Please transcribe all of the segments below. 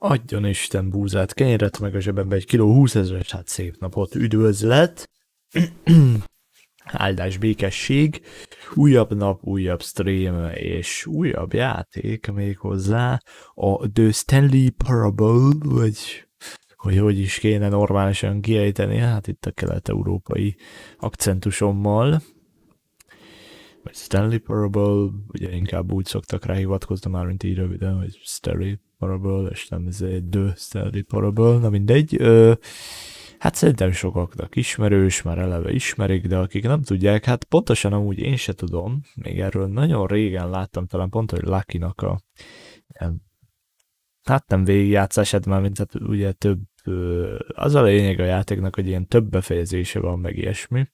Adjon Isten búzát, kenyeret meg a zsebembe 1 kiló 20 000, hát szép napot, üdvözlet! Áldás, békesség, újabb nap, újabb stream és újabb játék még hozzá, a The Stanley Parable, vagy hogy is kéne normálisan kiejteni, hát itt a kelet-európai akcentusommal, vagy Stanley Parable, ugye inkább úgy szoktak rá hivatkozni már, mint így röviden, hogy Stanley Parable, és nem ez egy The Stanley Parable, na mindegy. Hát szerintem sokaknak ismerős, már eleve ismerik, de akik nem tudják, hát pontosan amúgy én se tudom, még erről nagyon régen láttam, talán pont, hogy Lucky-nak a hát nem végigjátszását már, mint hát ugye több, az a lényeg a játéknak, hogy ilyen több befejezése van, meg ilyesmi,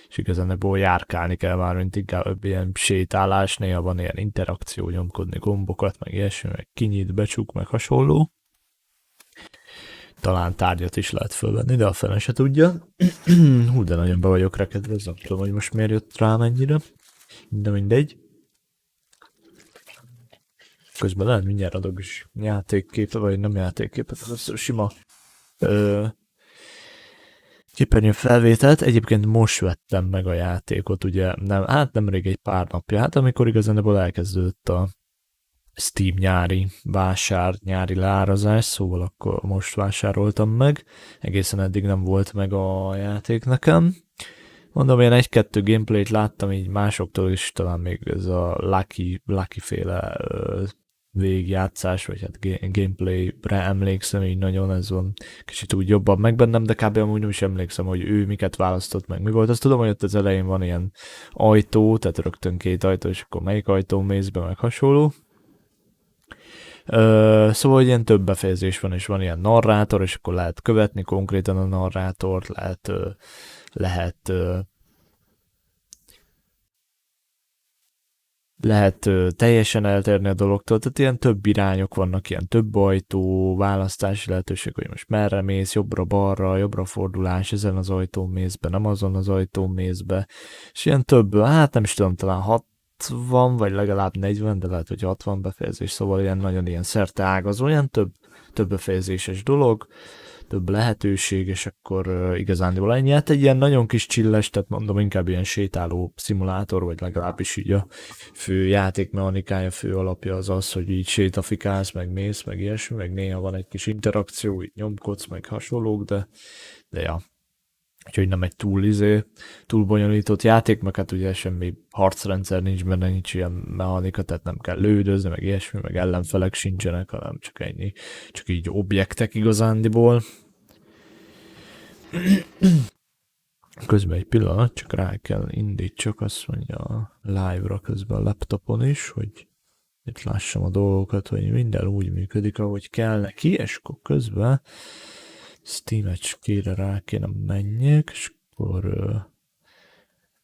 és igazából járkálni kell már, mint inkább ilyen sétálás, néha van ilyen interakció, nyomkodni gombokat, meg ilyesmi, meg kinyit, becsuk, meg hasonló. Talán tárgyat is lehet fölvenni, de a fene se tudja. Hú, de nagyon be vagyok rekedve, nem tudom, hogy most miért jött rám ennyire. De mindegy. Közben lehet mindjárt adok is játékképet, vagy nem játékképet, az sima képernyő felvételt. Egyébként most vettem meg a játékot, ugye nemrég egy pár napja, hát amikor igazából elkezdődött a Steam nyári vásár, nyári leárazás, szóval akkor most vásároltam meg, egészen eddig nem volt meg a játék nekem. Mondom, ilyen 1-2 gameplayt láttam így másoktól is, talán még ez a Lucky féle végigjátszás, vagy hát gameplayre emlékszem, így nagyon ez van kicsit úgy jobban meg bennem, de kb. Amúgy nem is emlékszem, hogy ő miket választott meg, mi volt. Azt tudom, hogy ott az elején van ilyen ajtó, tehát rögtön 2 ajtó, és akkor melyik ajtón mész be, meg hasonló. Szóval ilyen több befejezés van, és van ilyen narrátor, és akkor lehet követni konkrétan a narrátort, lehet teljesen eltérni a dologtól, tehát ilyen több irányok vannak, ilyen több ajtó, választási lehetőség, hogy most merre mész, jobbra-balra, jobbra fordulás, ezen az ajtón mész be, nem azon az ajtón mész be, és ilyen több, hát nem is tudom, talán 60, vagy legalább 40, de lehet, hogy 60 befejezés, szóval ilyen nagyon ilyen szerteágazó, olyan több befejezéses dolog, több lehetőség, és akkor igazándiból ennyi. Hát egy ilyen nagyon kis csilles, tehát mondom, inkább ilyen sétáló szimulátor, vagy legalábbis így a fő játékmechanikája, fő alapja az az, hogy így sétafikálsz, meg mész, meg ilyesmi, meg néha van egy kis interakció, így nyomkodsz, meg hasonlók, de ja. Úgyhogy nem egy túl bonyolított játék, meg hát ugye semmi harcrendszer nincs benne, nincs ilyen mechanika, tehát nem kell lődözni, meg ilyesmi, meg ellenfelek sincsenek, hanem csak ennyi, csak így objektek igazándiból. Közben egy pillanat, csak rá kell indítsak, azt mondja a live-ra közben a laptopon is, hogy itt lássam a dolgokat, hogy minden úgy működik, ahogy kell neki, és akkor közben Steam-ecskére rá kéne menjek, és akkor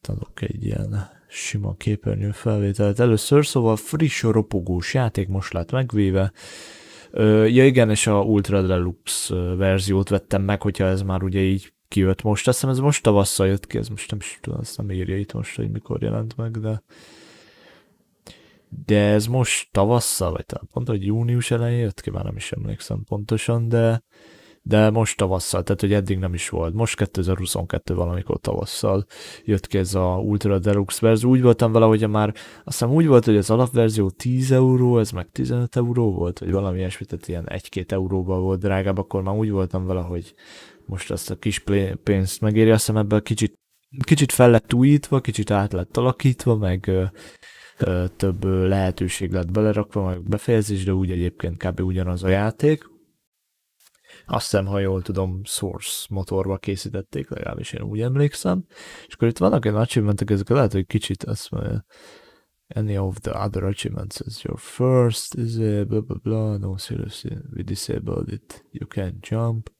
adok egy ilyen sima képernyő felvételt először, szóval friss, ropogós játék most lett megvéve. Ja igen, és a Ultra Deluxe verziót vettem meg, hogyha ez már ugye így kijött most. Azt hiszem ez most tavasszal jött ki, ez most nem is tudom, azt nem írja itt most, hogy mikor jelent meg, de ez most tavasszal, vagy talán pont, hogy június elején jött ki, már nem is emlékszem pontosan, de most tavasszal, tehát hogy eddig nem is volt. Most 2022 valamikor tavasszal jött ki ez a Ultra Deluxe verzió. Úgy voltam vele, hogy már azt hiszem úgy volt, hogy az alapverzió 10 euró, ez meg 15 euró volt, vagy valami ilyesmi, tehát ilyen 1-2 euróban volt drágább, akkor már úgy voltam vele, hogy most azt a kis pénzt megéri. Azt hiszem ebből kicsit fel lett újítva, kicsit át lett alakítva, meg több lehetőség lett belerakva, meg befejezés, de úgy egyébként kb. Ugyanaz a játék. Azt hiszem, ha jól tudom, Source motorba készítették, legalábbis én úgy emlékszem. És akkor itt vannak ilyen achievementek, ezek lehet, hogy kicsit azt mondja, any of the other achievements is your first, is a blah blah blah, no seriously, we disabled it, you can't jump.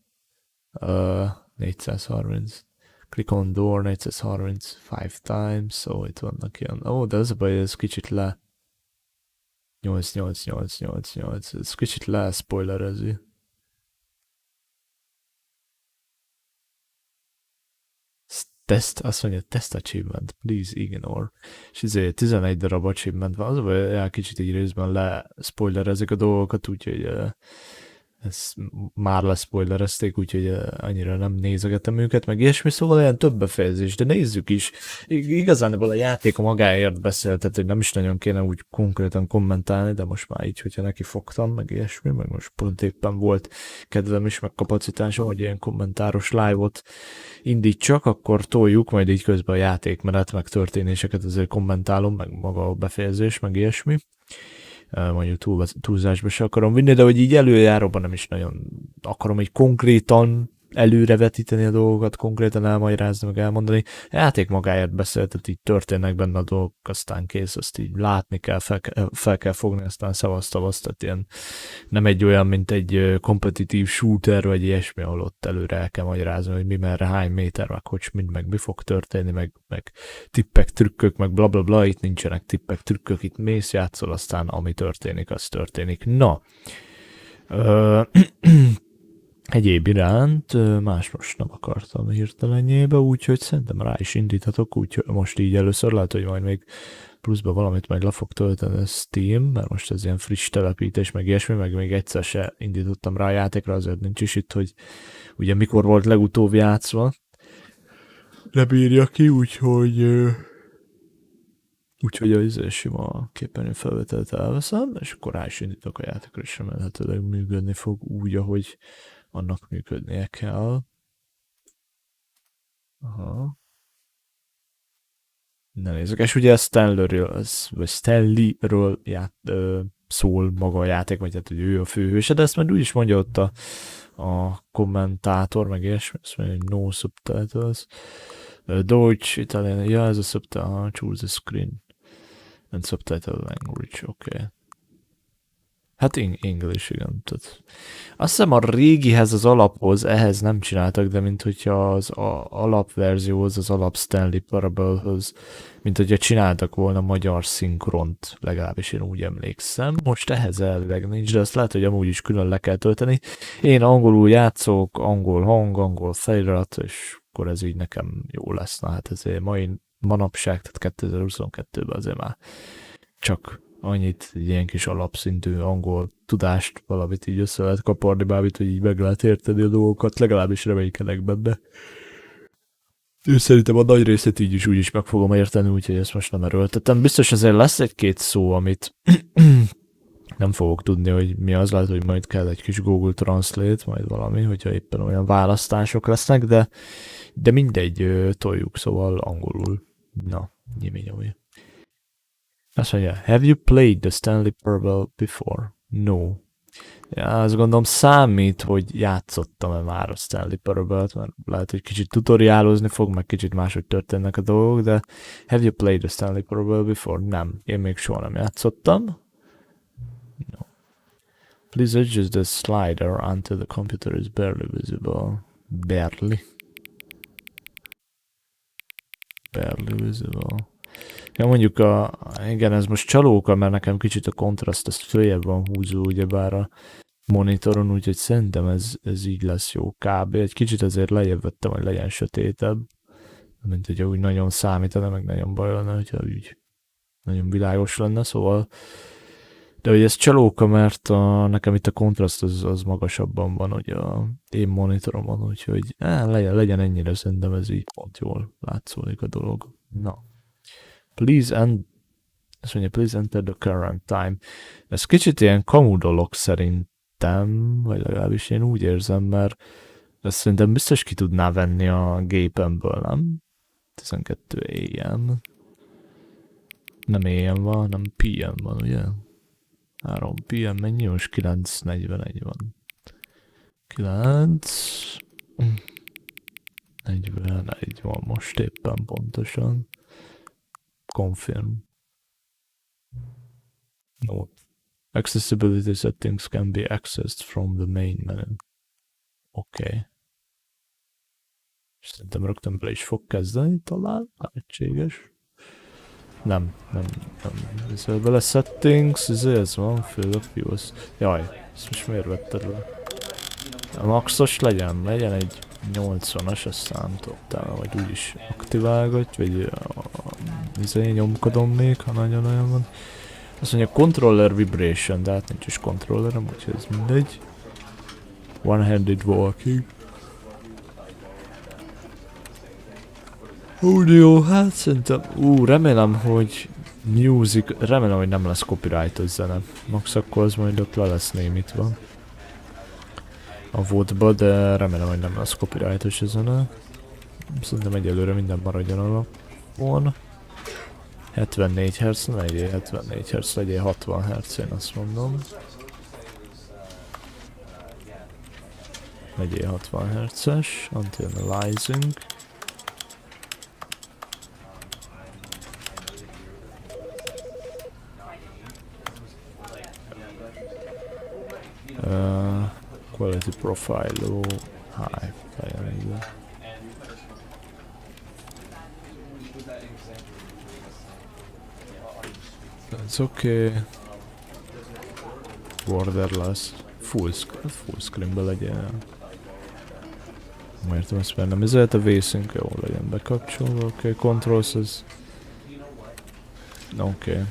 430. Click on door, 430 5 times, so itt vannak ilyen, de az a baj, ez kicsit le. 8, ez kicsit le spoilerezi. Azt mondja, test achievement, please ignore. És ezért 11 darab achievement van, az a baj, kicsit így részben le spoilerezik a dolgokat, úgyhogy ezt már leszpoilerezték, úgyhogy annyira nem nézegetem őket, meg ilyesmi, szóval ilyen több befejezés, de nézzük is. Igazán a játék a magáért beszél, tehát hogy nem is nagyon kéne úgy konkrétan kommentálni, de most már így, hogyha neki fogtam, meg ilyesmi, meg most pont éppen volt kedvem is, meg kapacitásom, hogy ilyen kommentáros live-ot indítsak, akkor toljuk, majd így közben a játékmenet, meg történéseket azért kommentálom, meg maga a befejezés, meg ilyesmi. Mondjuk túlzásba se akarom vinni, de hogy így előjáróban nem is nagyon akarom így konkrétan előrevetíteni a dolgokat, konkrétan elmagyarázni, meg elmondani. A játék magáért beszél, tehát így történnek benne a dolgok, aztán kész, azt így látni kell, fel kell fogni, aztán szavaztavasz, tehát ilyen nem egy olyan, mint egy kompetitív shooter, vagy ilyesmi, ahol ott előre el kell magyarázni, hogy mi merre, hány méter, meg hogy mind, meg mi fog történni, meg tippek, trükkök, meg blablabla, bla, bla, itt nincsenek tippek, trükkök, itt mész, játszol, aztán ami történik, az történik. Na, egyéb iránt más most nem akartam hirtelenjébe, úgyhogy szerintem rá is indíthatok, úgyhogy most így először lehet, hogy majd még pluszba valamit majd le fog tölteni a Steam, mert most ez ilyen friss telepítés, meg ilyesmi, meg még egyszer se indítottam rá a játékra, azért nincs is itt, hogy ugye mikor volt legutóbb játszva, lebírja ki, úgyhogy az sima képernyő felvételt elveszem, és akkor rá is indítok a játékra, és remélhetőleg működni fog úgy, ahogy annak működnie kell. Aha. Ne nézzük. És ugye a Stanley-ről szól maga a játék, vagy hát, hogy ő a főhőse, de ezt majd úgy is mondja ott a kommentátor, meg ilyesmi, azt mondja, hogy no subtitles. Deutsch, Italian, ja, ez a subtitle, choose the screen. And subtitle language, okay. Hát English, igen. Tehát azt hiszem a régihez, az alaphoz, ehhez nem csináltak, de mint hogyha az alapverzióhoz, az alap Stanley Parable-höz, mint hogyha csináltak volna magyar szinkront, legalábbis én úgy emlékszem. Most ehhez elvileg nincs, de azt lehet, hogy amúgy is külön le kell tölteni. Én angolul játszok, angol hang, angol felirat, és akkor ez így nekem jó lesz. Na hát ezért manapság, tehát 2022-ben azért már csak annyit, ilyen kis alapszintű angol tudást, valamit így össze lehet kaparni, bármit, hogy így meg lehet érteni a dolgokat, legalábbis reménykedek benne. Ő szerintem a nagy részét így is úgy is meg fogom érteni, úgyhogy ezt most nem erőltetem. Biztos azért lesz egy-két szó, amit nem fogok tudni, hogy mi az, lehet, hogy majd kell egy kis Google Translate, majd valami, hogyha éppen olyan választások lesznek, de mindegy, toljuk, szóval angolul. Na, nyimi. Azt mondja, have you played the Stanley Parable before? No. Ja, azt gondolom számít, hogy játszottam-e már a Stanley Parable-t, mert lehet, hogy kicsit tutoriálozni fog, meg kicsit máshogy történnek a dolgok, de have you played the Stanley Parable before? Nem. Én még soha nem játszottam. No. Please adjust the slider until the computer is barely visible. Barely visible. Ja, mondjuk igen, ez most csalóka, mert nekem kicsit a kontraszt, ez följebb van húzó, ugyebár a monitoron, úgyhogy szerintem ez így lesz jó. Kb. Egy kicsit azért lejjebb vettem, hogy legyen sötétebb, mint hogyha úgy nagyon számítana, meg nagyon baj lenne, hogyha úgy nagyon világos lenne, szóval de hogy ez csalóka, mert nekem itt a kontraszt az magasabban van, hogy én monitoromon, úgyhogy legyen ennyire, szerintem ez így pont jól látszódik a dolog. Na. Please enter the current time. Ez kicsit ilyen kamu dolog szerintem, vagy legalábbis én úgy érzem, mert ezt szerintem biztos ki tudná venni a gépemből, nem? 12 AM. Nem AM van, hanem PM van, ugye? 3 PM, mennyi most? 9:41 van. 9:41 van most éppen pontosan. Confirm. No. Accessibility settings can be accessed from the main menu. Okay. Szerintem rögtön bele is fog kezdeni, talán lehetséges. Nem. Ezzel bele settings, ez van, főleg views. Jaj, ezt most miért vetted le? A maxos legyen egy 80-as, aztán nem tudtam, vagy úgyis aktiválgatj, vagy nyomkodom még, ha nagyon van. Azt mondja, controller vibration, de hát nincs is controllerem, úgyhogy ez mindegy. One-handed walking. Audio, hát szerintem... remélem, hogy remélem, hogy nem lesz copyrightos zene. Max akkor az majd ott le lesz némítva. A VOD-ba, de remélem, hogy nem lesz copyrightos a zene. Szerintem egyelőre minden maradjon alapon. 74 Hz, ne legyél 74 Hz, legyél 60 Hz, én azt mondom. Legyél 60 Hz-es, anti-analyzing. Quality profile low, high, that's okay. Borderless, full screen-be legyen. Értem ezt, mert nem ezért a vészünk jól legyen bekapcsolva, oké, controls ez... Oké.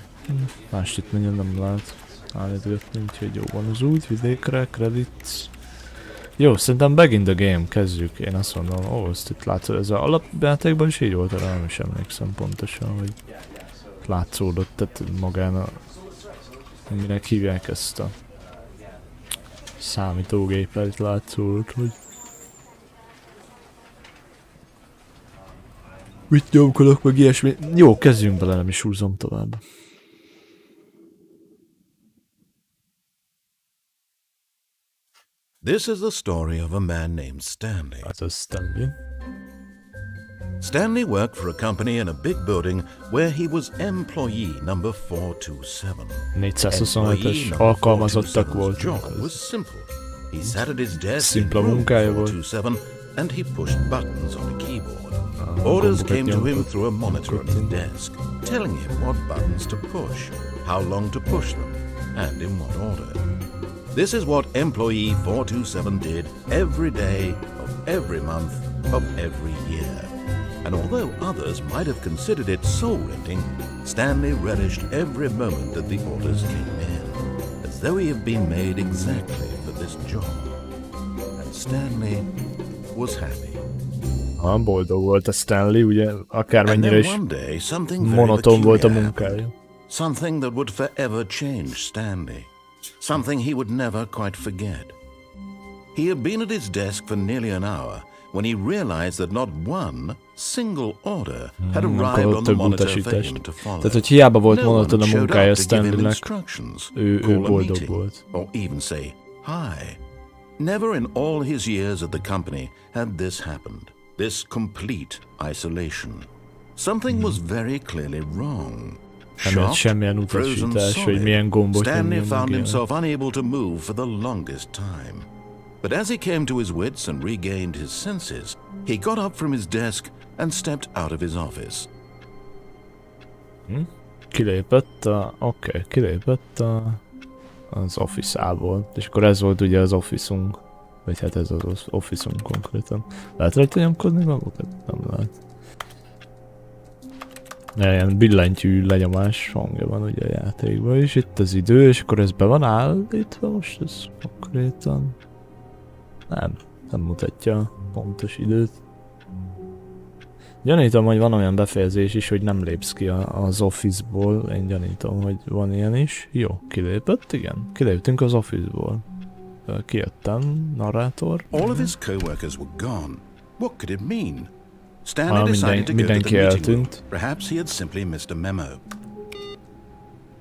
Mást itt nagyon nem lát állítgatni, úgyhogy jó van az út, vidékre, credits. Jó, szerintem back in the game, kezdjük, én azt mondom, ezt itt látszol, ez az alapjátékban is így volt, arra nem is emlékszem pontosan, hogy látszódott, tehát magán a... minek hívják ezt a számítógépet látszódott, hogy... Mit nyomkodok meg ilyesmi? Jó, kezdjünk bele, nem is húzom tovább. This is the story of a man named Stanley. Az Stanley. Stanley worked for a company in a big building where he was employee number 427. 427-es alkalmazottak voltak. Job was simple. He sat at his desk Szimpla munkája volt. 427 and he pushed buttons on a keyboard. Orders came to him through a monitor on his desk, telling him what buttons to push, how long to push them, and in what order. This is what employee 427 did every day of every month of every year. And although others might have considered it soul-rending, Stanley relished every moment that the orders came in, as though he had been made exactly for this job. And Stanley was happy. Boldog volt a Stanley, ugye akármennyire is monoton volt a munkája. Something that would forever change Stanley. Something he would never quite forget. He had been at his desk for nearly an hour when he realized that not one single order had arrived on the monitor for him to follow. Tehát, hogy hiába volt No monoton a one showed munkája up to give him Stanleynek, instructions, ő call a boldog meeting, volt. or even say hi. Never in all his years at the company had this happened. This complete isolation. Something was very clearly wrong. Nem jött semmilyen utasítás, hogy milyen gombot Stanley nyomjon found meg. himself unable to move for the longest time. But as he came to his wits and regained his senses, he got up from his desk and stepped out of his office. Kilépett az office-ából, és akkor ez volt ugye az office-unk. Vagy hát ez az office-unk konkrétan. Lehet rajta nyomkodni magukat? Nem lehet. Ilyen billentyű lenyomás hangja van ugye a játékban is. Itt az idő, és akkor ez be van állítva most ez konkrétan. Nem mutatja a pontos időt. Gyanítom, hogy van olyan befejezés is, hogy nem lépsz ki az office-ból. Én gyanítom, hogy van ilyen is. Jó, kilépett, igen. Kiléptünk az office-ból. Kijöttem, narrátor. All of his co-workers were gone. What could it mean? Stanley decided to go to mindenki the meeting room. eltűnt. Perhaps he had simply missed a memo.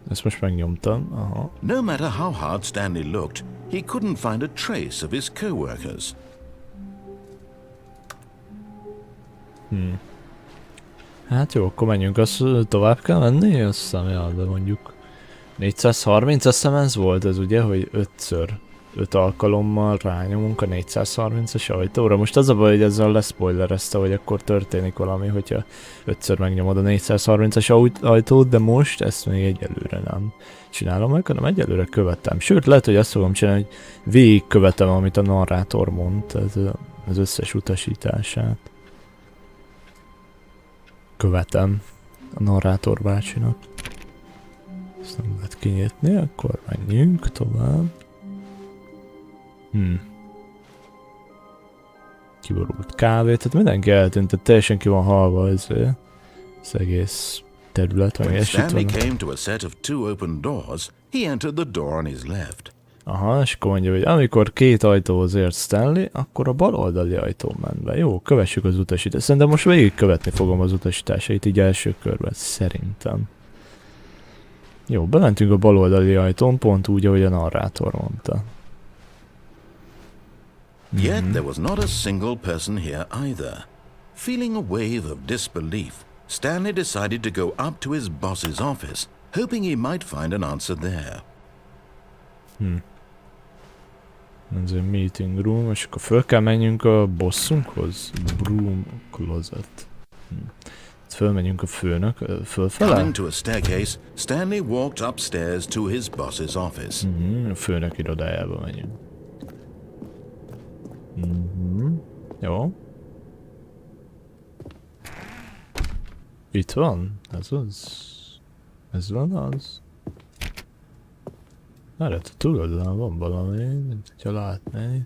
Ezt most megnyomtam, aha. No matter how hard Stanley looked, he couldn't find a trace of his co-workers. Hát jó, akkor menjünk, azt tovább kell menni? Azt hiszem, ja, de mondjuk 430, azt hiszem ez volt ez ugye, hogy 5 alkalommal rányomunk a 430-as ajtóra. Most az a baj, hogy ezzel leszpoilerezte, hogy akkor történik valami, hogyha 5-ször megnyomod a 430-as ajtót, de most ezt még egyelőre nem csinálom meg, hanem egyelőre követem. Sőt, lehet, hogy azt fogom csinálni, hogy végigkövetem, amit a narrátor mond, tehát az összes utasítását. Követem a narrátor bácsinak. Ezt nem lehet kinyitni, akkor menjünk tovább. kiborult kávé, tehát mindenki eltűnt, tehát teljesen ki van halva ez egész terület, meg When és itt Stanley van. came to a set of 2 open doors, he entered the door on his left. Aha, és akkor mondja, hogy amikor 2 ajtóhoz ért Stanley, akkor a bal oldali ajtón ment be. Jó, kövessük az utasítást. Szerintem most végig követni fogom az utasításait így első körben, szerintem. Jó, bementünk a bal oldali ajtón, pont úgy, ahogy a narrátor mondta. Yet there was not a single person here either. Feeling a wave of disbelief, Stanley decided to go up to his boss's office, hoping he might find an answer there. Ez egy meeting room, és akkor föl kell menjünk a bossunkhoz. Broom closet. Fölmenjünk a főnök, fölfele? Coming to a staircase, Stanley walked upstairs to his boss's office. A főnök irodájába megyünk. Jó. Itt van? Ez az? Ez van az? Erre tudod, van valami, mint hogyha látnék.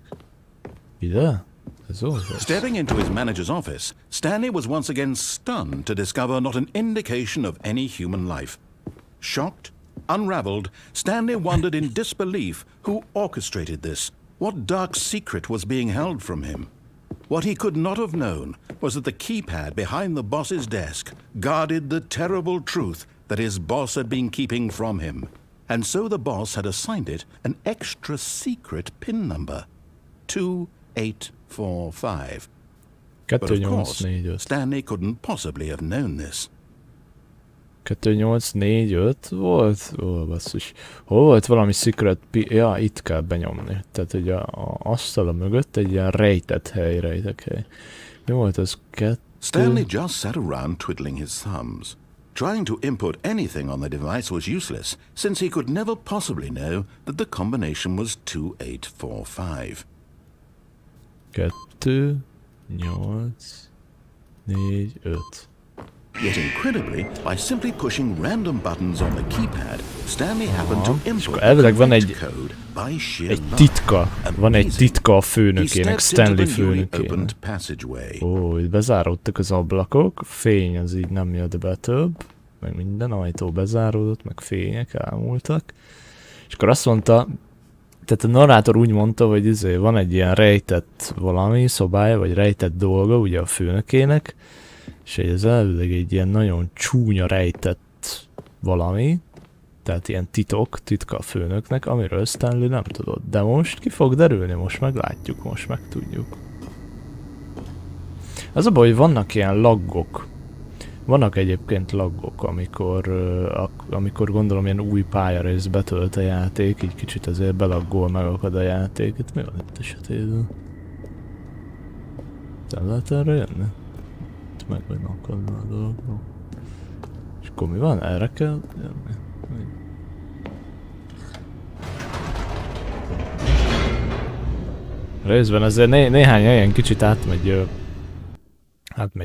Ide? Ez az? Stepping into his manager's office, Stanley was once again stunned to discover not an indication of any human life. Shocked, unraveled, Stanley wondered in disbelief who orchestrated this. What dark secret was being held from him? What he could not have known was that the keypad behind the boss's desk guarded the terrible truth that his boss had been keeping from him. And so the boss had assigned it an extra secret PIN number. 2845. But of course, 28445. Stanley couldn't possibly have known this. 2845 volt? Ó, basszus. Hol volt valami secret ja, itt kell benyomni. Tehát, hogy a asztala mögött egy ilyen rejtett hely. Mi volt az? Stanley just sat around twiddling his thumbs. Trying to input anything on the device was useless, since he could never possibly know that the combination was 2845. 2, 8, 4, 5. Yet incredibly, by simply pushing random buttons on the keypad, Stanley happened to input elvileg van the egy code by sheer egy luck. titka. Van egy titka a He főnökének, stepped into Stanley the newly főnökének. opened passageway. Ó, itt bezáródtak az ablakok, fény az így nem jött be több, meg minden ajtó bezáródott, meg fények elmúltak. És akkor azt mondta, tehát a narrátor úgy mondta, hogy van egy ilyen rejtett valami szobája, vagy rejtett dolga ugye a főnökének, és ez elvileg egy ilyen nagyon csúnya rejtett valami, tehát ilyen titka a főnöknek, amiről Stanley nem tudott. De most ki fog derülni, most meglátjuk, most megtudjuk. Az a baj, hogy vannak ilyen laggok. Vannak egyébként laggok, amikor gondolom ilyen új pályarész betölt a játék, így kicsit azért belaggol, megakad a játék. Itt mi van itt a sötétben? Nem lehet erre jönni? Itt meg vagy akadna a dolog. És akkor mi van? Erre kell jönni? Részben azért néhány helyen kicsit átmegy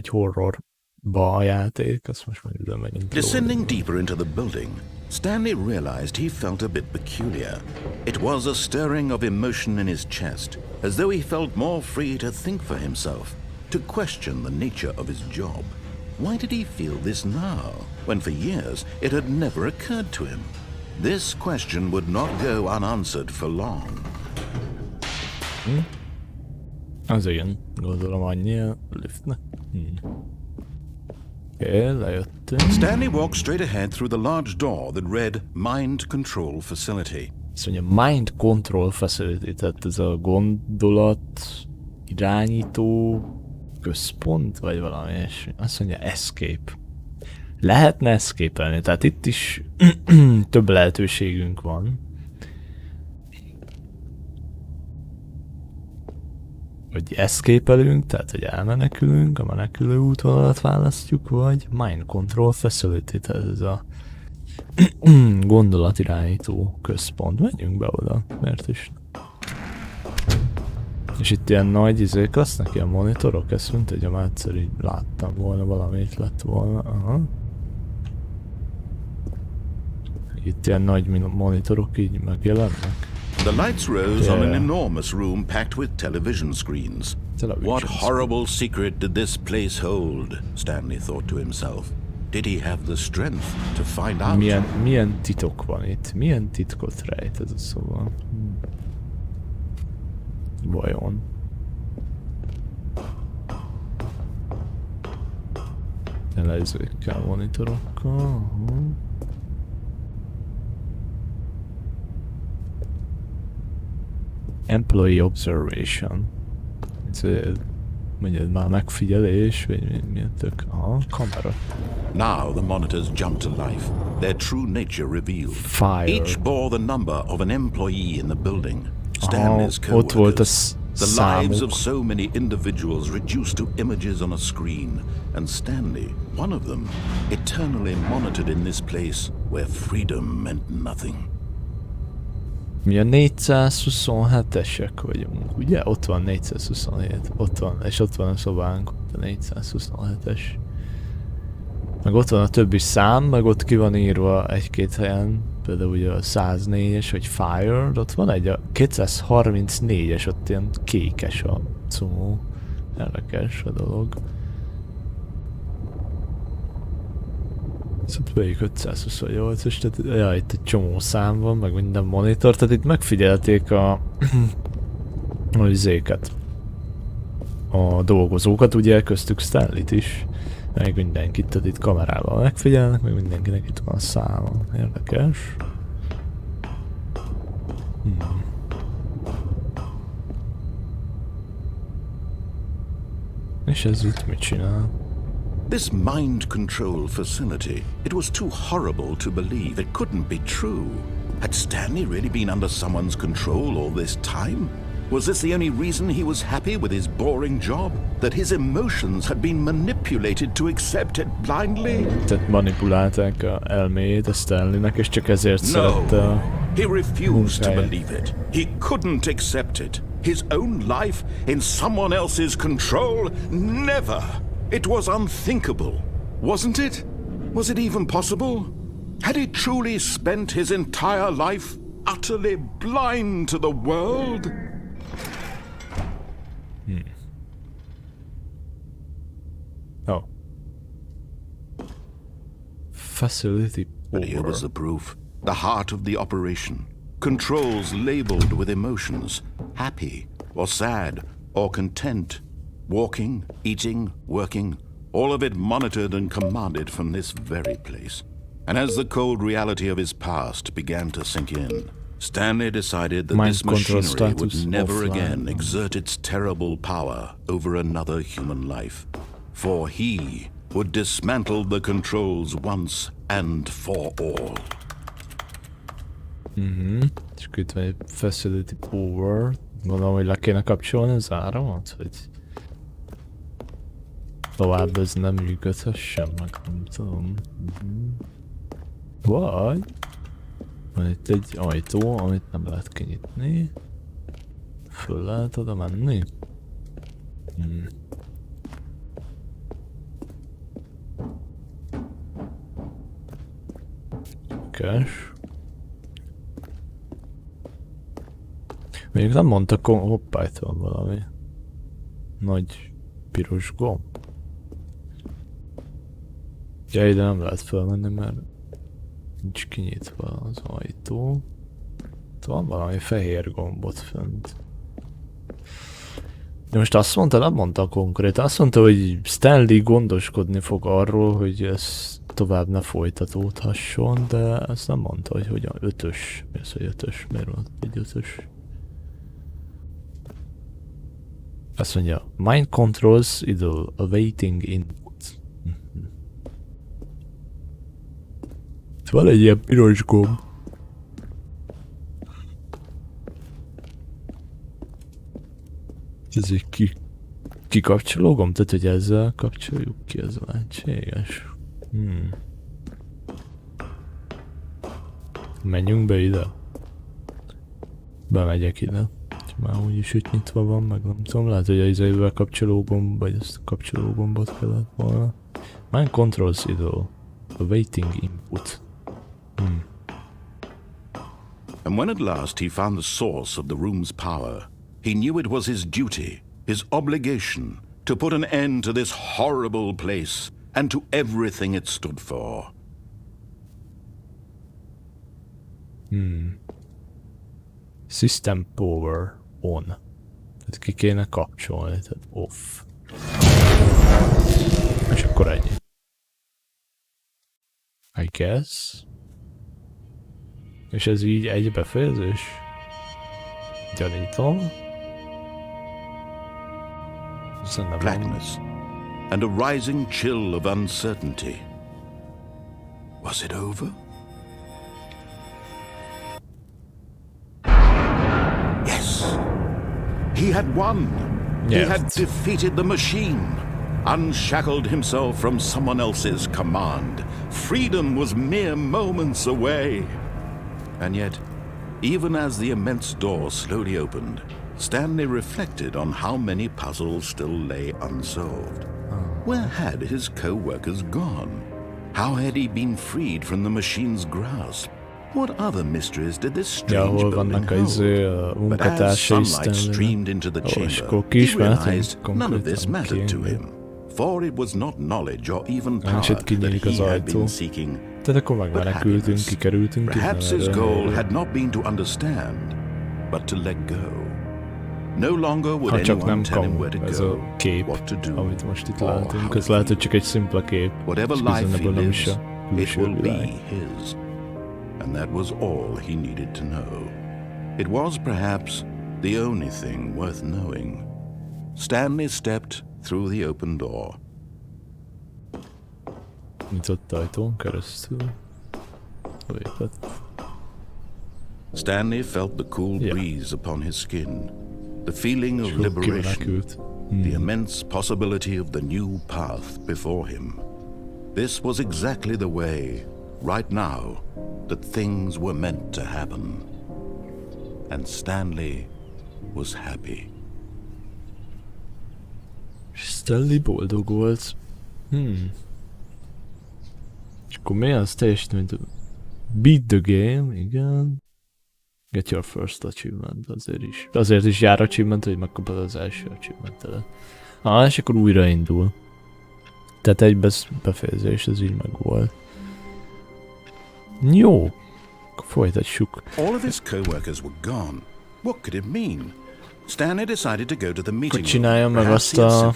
horrorba a játék, azt most majd ide megyünk. Descending deeper into the building, Stanley realized he felt a bit peculiar. It was a stirring of emotion in his chest, as though he felt more free to think for himself, to question the nature of his job. Why did he feel this now, when for years it had never occurred to him? This question would not go unanswered for long. Az igen, gondolom annyi a liftnek. Oké, lejöttünk. Stanley walked straight ahead through the large door that read Mind Control Facility. Azt mondja, Mind Control Facility, tehát ez a gondolat irányító központ, vagy valami ilyesmi. Azt mondja, Escape. Lehetne escape-elni, tehát itt is több lehetőségünk van. Hogy escape-elünk, tehát hogy elmenekülünk, a menekülő útvonalat választjuk, vagy Mind Control Facility, tehát ez a gondolatirányító központ. Menjünk be oda, miért is? És itt ilyen nagy izék lesznek, ilyen monitorok, ezt mint hogy a egyszer így láttam volna, valamit lett volna. Aha. Itt ilyen nagy monitorok így megjelennek. The lights rose on an enormous room packed with television screens. What horrible secret did this place hold? Stanley thought to himself. Did he have the strength to find out? Milyen titok van itt? Milyen titkot rejt ez a szóval? Vajon? Jelezőkkel, monitorokkal. Employee observation. Mondjad már megfigyelés, vagy milyen tök? Aha, kamera. Now the monitors jumped to life, their true nature revealed. Fire. Each bore the number of an employee in the building. Stanley's ott volt a co-workers. The lives of so many individuals reduced to images on a screen, and Stanley, one of them, eternally monitored in this place where freedom meant nothing. Mi a 427-esek vagyunk, ugye? Ott van 427, ott van, és ott van a szobánk, a 427-es. Meg ott van a többi szám, meg ott ki van írva egy-két helyen, például ugye a 104-es, vagy Fire, ott van egy a 234-es, ott ilyen kékes a cumó. Érdekes a dolog. Szóval végig 528-es, tehát ja, itt egy csomó szám van, meg minden monitor, tehát itt megfigyelték a izéket, a dolgozókat, ugye köztük Stanleyt is, meg mindenkit, tehát itt kamerával megfigyelnek, meg mindenkinek itt van a száma. Érdekes. És ez itt mit csinál? This mind control facility, it was too horrible to believe. It couldn't be true. Had Stanley really been under someone's control all this time? Was this the only reason he was happy with his boring job? That his emotions had been manipulated to accept it blindly? Tehát manipulálták a elméjét a Stanleynek, és csak ezért szerette a he refused to believe it. He couldn't accept it. His own life in someone else's control? Never! It was unthinkable, wasn't it? Was it even possible? Had he truly spent his entire life utterly blind to the world? Oh. Facility But here was the proof. The heart of the operation. Controls labeled with emotions. Happy or sad or content. Walking, eating, working. All of it monitored and commanded from this very place. And as the cold reality of his past began to sink in, Stanley decided that this machinery would never again exert its terrible power over another human life. For he would dismantle the controls once and for all. És itt van egy facility power. Gondolom, hogy le kéne kapcsolni az áramot, hogy tovább ez nem működhessen, meg nem tudom. Vagy van itt egy ajtó, amit nem lehet kinyitni. Föl lehet oda menni? Kes. Még nem mondtak, hoppá, itt van valami nagy piros gomb. Ja, ide nem lehet felmenni, mert nincs kinyitva az ajtó. Itt van valami fehér gombot fönt. De most azt mondta, nem mondta konkrétan, azt mondta, hogy Stanley gondoskodni fog arról, hogy ez tovább ne folytatódhasson, de azt nem mondta, hogy hogyan. 5-ös. Mi az, hogy 5-ös? Miért van egy 5-ös? Azt mondja, mind controls idle, awaiting input. Van egy ilyen piros gomb. Ez egy kikapcsoló gomb? Tehát, hogy ezzel kapcsoljuk ki, ez lehetséges. Menjünk be ide. Bemegyek ide. Már úgyis itt nyitva van, meg nem tudom, lehet, hogy az izével kapcsoló gomb, vagy ezt a kapcsoló gombot kellett volna. Mind controls idle. Awaiting input. And when at last he found the source of the room's power, he knew it was his duty, his obligation, to put an end to this horrible place and to everything it stood for. System power on. Tehát ki kéne kapcsolni, tehát off. És akkor ennyi. I guess. És ez így egy befejezés? Gyanítom. Blackness and a rising chill of uncertainty. Was it over? Yes! He had won! He had defeated the machine, unshackled himself from someone else's command. Freedom was mere moments away. And yet, even as the immense door slowly opened, Stanley reflected on how many puzzles still lay unsolved. Where had his co-workers gone? How had he been freed from the machine's grasp? What other mysteries did this strange building hold? But as sunlight streamed into the chamber, he realized none of this mattered to him, for it was not knowledge or even power that he had been seeking. But happiness. Perhaps his goal had not been to understand, but to let go. No longer would anyone tell him where to go, what to do, or how to feel. Whatever life he lives, it will be his. And that was all he needed to know. It was perhaps the only thing worth knowing. Stanley stepped through the open door. Nyitott ajtón keresztül lépett. Stanley felt the cool breeze upon his skin, the feeling of liberation, the immense possibility of the new path before him. This was exactly the way, right now, that things were meant to happen. And Stanley was happy. Stanley boldog volt. És akkor mi az teljesítményt? Beat the game, igen. Get your first achievement, azért is jár achievement, hogy megkapod az első achievementedet. És akkor újraindul. Tehát egy befejezés, ez így meg volt. Jó, akkor folytatjuk. All of his co-workers were gone. What could it mean? Stanley decided to go to the meeting room. Csinálja meg azt a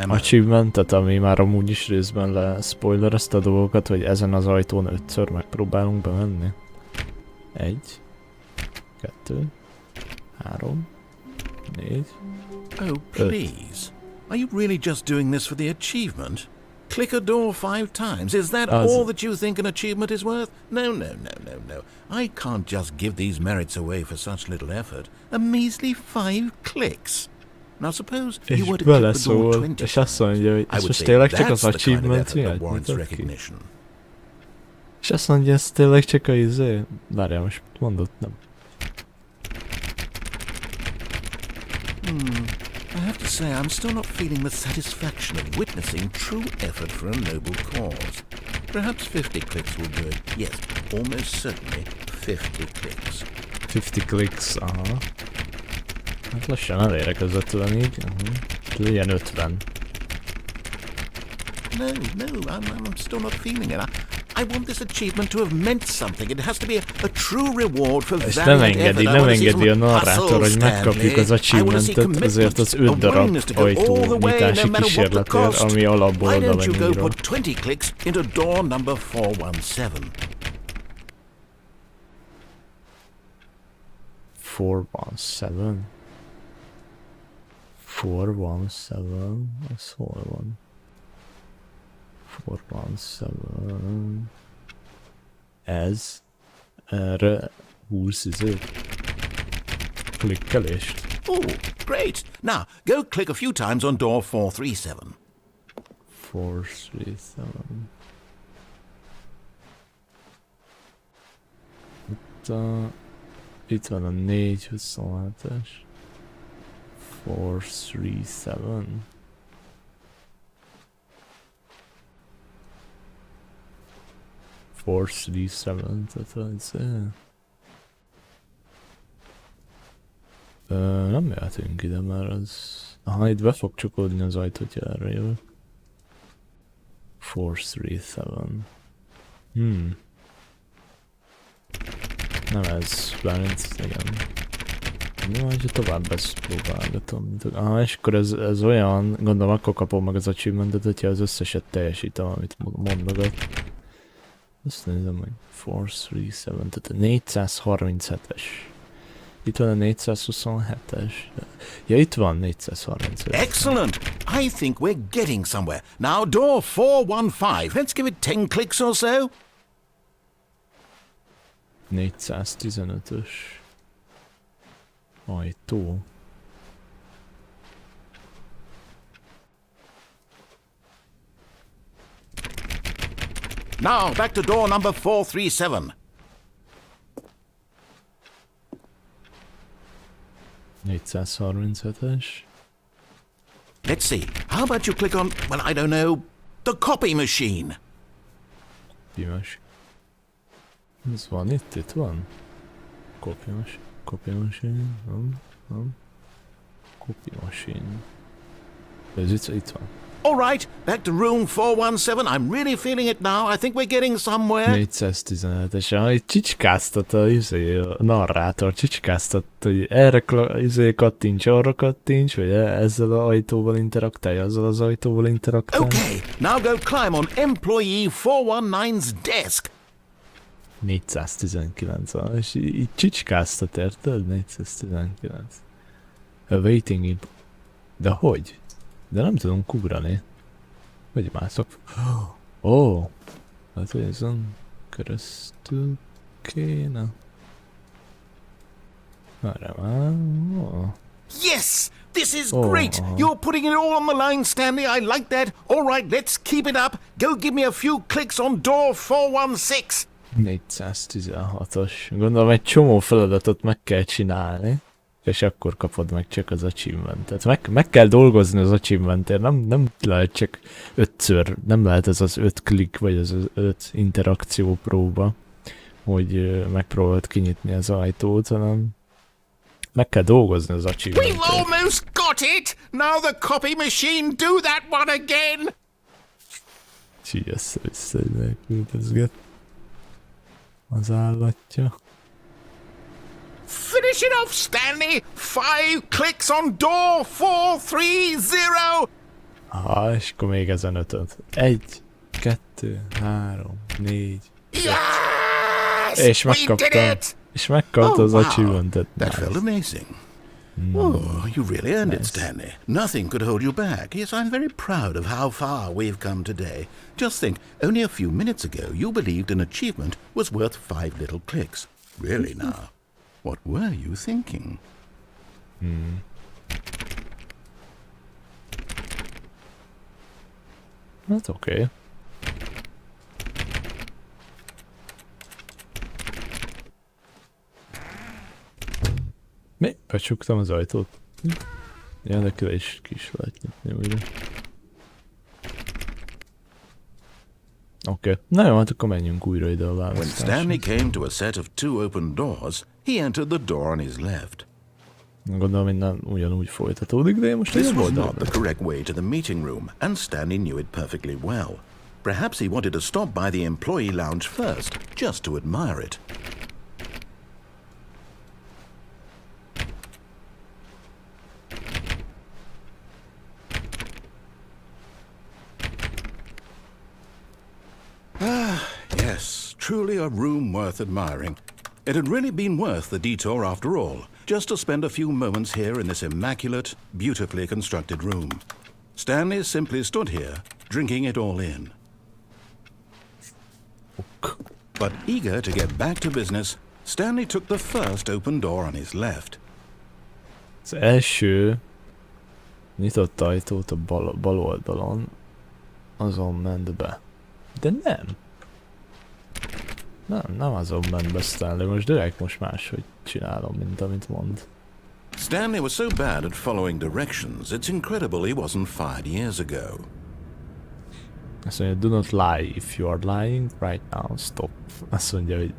achievementet, ami már amúgy is részben le-spoilerezte a dolgokat, hogy ezen az ajtón 5-ször megpróbálunk bemenni. 1, 2, 3, 4, Oh, please. Are you really just doing this for the achievement? Click a door 5 times. Is that all that you think an achievement is worth? No. I can't just give these merits away for such little effort. A measly 5 clicks. Now suppose you were to click the door 20 és azt mondja, hogy I would say tényleg csak that's az the kind of achievement effort that miatt warrants nyitott ki. recognition. És azt mondja, ez tényleg csak a Várjál, most mondott, nem. I have to say, I'm still not feeling the satisfaction of witnessing true effort for a noble cause. Perhaps 50 clicks will do it. Yes, almost certainly 50 clicks. 50 clicks, aha. Hát lassan elérek az 50-ig. Legyen 50. No, I'm still not feeling it. I want this achievement to have meant something. It has to be a true reward for És valiant effort. nem engedi a narrátor, hogy megkapjuk az achievementet, ezért az 5 darab ajtó nyitási kísérletért, ami alapból oda van írva. Why don't you go put 20 clicks into door number 417? 417? 417? Ez hol van? 417... Ez... Erre... húsz klikkelést. Oh, great! Now, go click a few times on door 437. 437... Itt van a 427-es. 437... 437, tehát ez... Nem jöhetünk ide, mert az... Aha, itt be fog csukódni az ajtó, hogyha erre jövök. 437. Nem ez, bármint, igen. Na, hogyha tovább ezt próbálgatom. Aha, és akkor ez olyan, gondolom akkor kapom meg az achievementet, hogyha az összeset teljesítem, amit mondogat. Azt nézem meg, 437, tehát 437-es. Itt van a 427-es. Ja, itt van 437. Excellent! I think we're getting somewhere. Now, door 415. Let's give it 10 clicks or so. 415-ös. Ajtó. Now, back to door number 437. 437-es. Let's see. How about you click on, well, I don't know, the copy machine? Pimes. Ez van itt van. Copy machine. Copy machine. Ez itt van. All right, back to room 417. I'm really feeling it now. I think we're getting somewhere. 417-es. Itt csicskáztat a narrátor, csicskáztat, hogy erre kattints, arra kattints, vagy ezzel az ajtóval interaktálj, azzal az ajtóval interaktálj. Okay, now go climb on employee 419's desk. 419, és így csicskáztat, érted? 419. Waiting in... De hogy? De nem tudunk ugrani. Vagy mászok. Hát hogy ezen keresztül kéne. Várjál már. Yes! This is great! You're putting it all on the line, Stanley. I like that. All right, let's keep it up. Go give me a few clicks on door 416. 416-os. Gondolom egy csomó feladatot meg kell csinálni. És akkor kapod meg csak az achievementet. Meg kell dolgozni az achievementért, nem lehet csak 5-ször, nem lehet ez az 5 klik, vagy az 5 interakció próba, hogy megpróbáld kinyitni az ajtót, hanem meg kell dolgozni az achievementért. We've almost got it! Now the copy machine, do that one again! És így össze-vissza küldözget az állatja. Finish it off, Stanley! 5 clicks on door 430! Aha, és akkor még ezen 5-öt. 1, 2, 3, 4. Yes! És megkaptam. És megkapta az achievementet. That felt amazing. Oh, you really earned it, Stanley. Nothing could hold you back. Yes, I'm very proud of how far we've come today. Just think, only a few minutes ago you believed an achievement was worth 5 little clicks. Really now? What were you thinking? Hát oké. Mi? Becsuktam az ajtót. Ja, de köve is ki is lehet nyitni újra. Oké. Na jó, hát akkor menjünk újra ide a választásra. When Stanley came to a set of 2 open doors, he entered the door on his left. Gondolom innen ugyanúgy folytatódik, de én most This jobb was oldalra. not the correct way to the meeting room, and Stanley knew it perfectly well. Perhaps he wanted to stop by the employee lounge first, just to admire it. Yes, truly a room worth admiring. It had really been worth the detour after all, just to spend a few moments here in this immaculate, beautifully constructed room. Stanley simply stood here, drinking it all in. But eager to get back to business, Stanley took the first open door on his left. Az első nyitott ajtót a bal oldalon, azon ment be. De nem. Nem azon ment be Stanley, most máshogy csinálom, mint amit mond. Stanley was so bad at following directions, it's incredible he wasn't fired years ago. Azt mondja, do not lie, if you are lying right now, stop. Azt mondja, hogy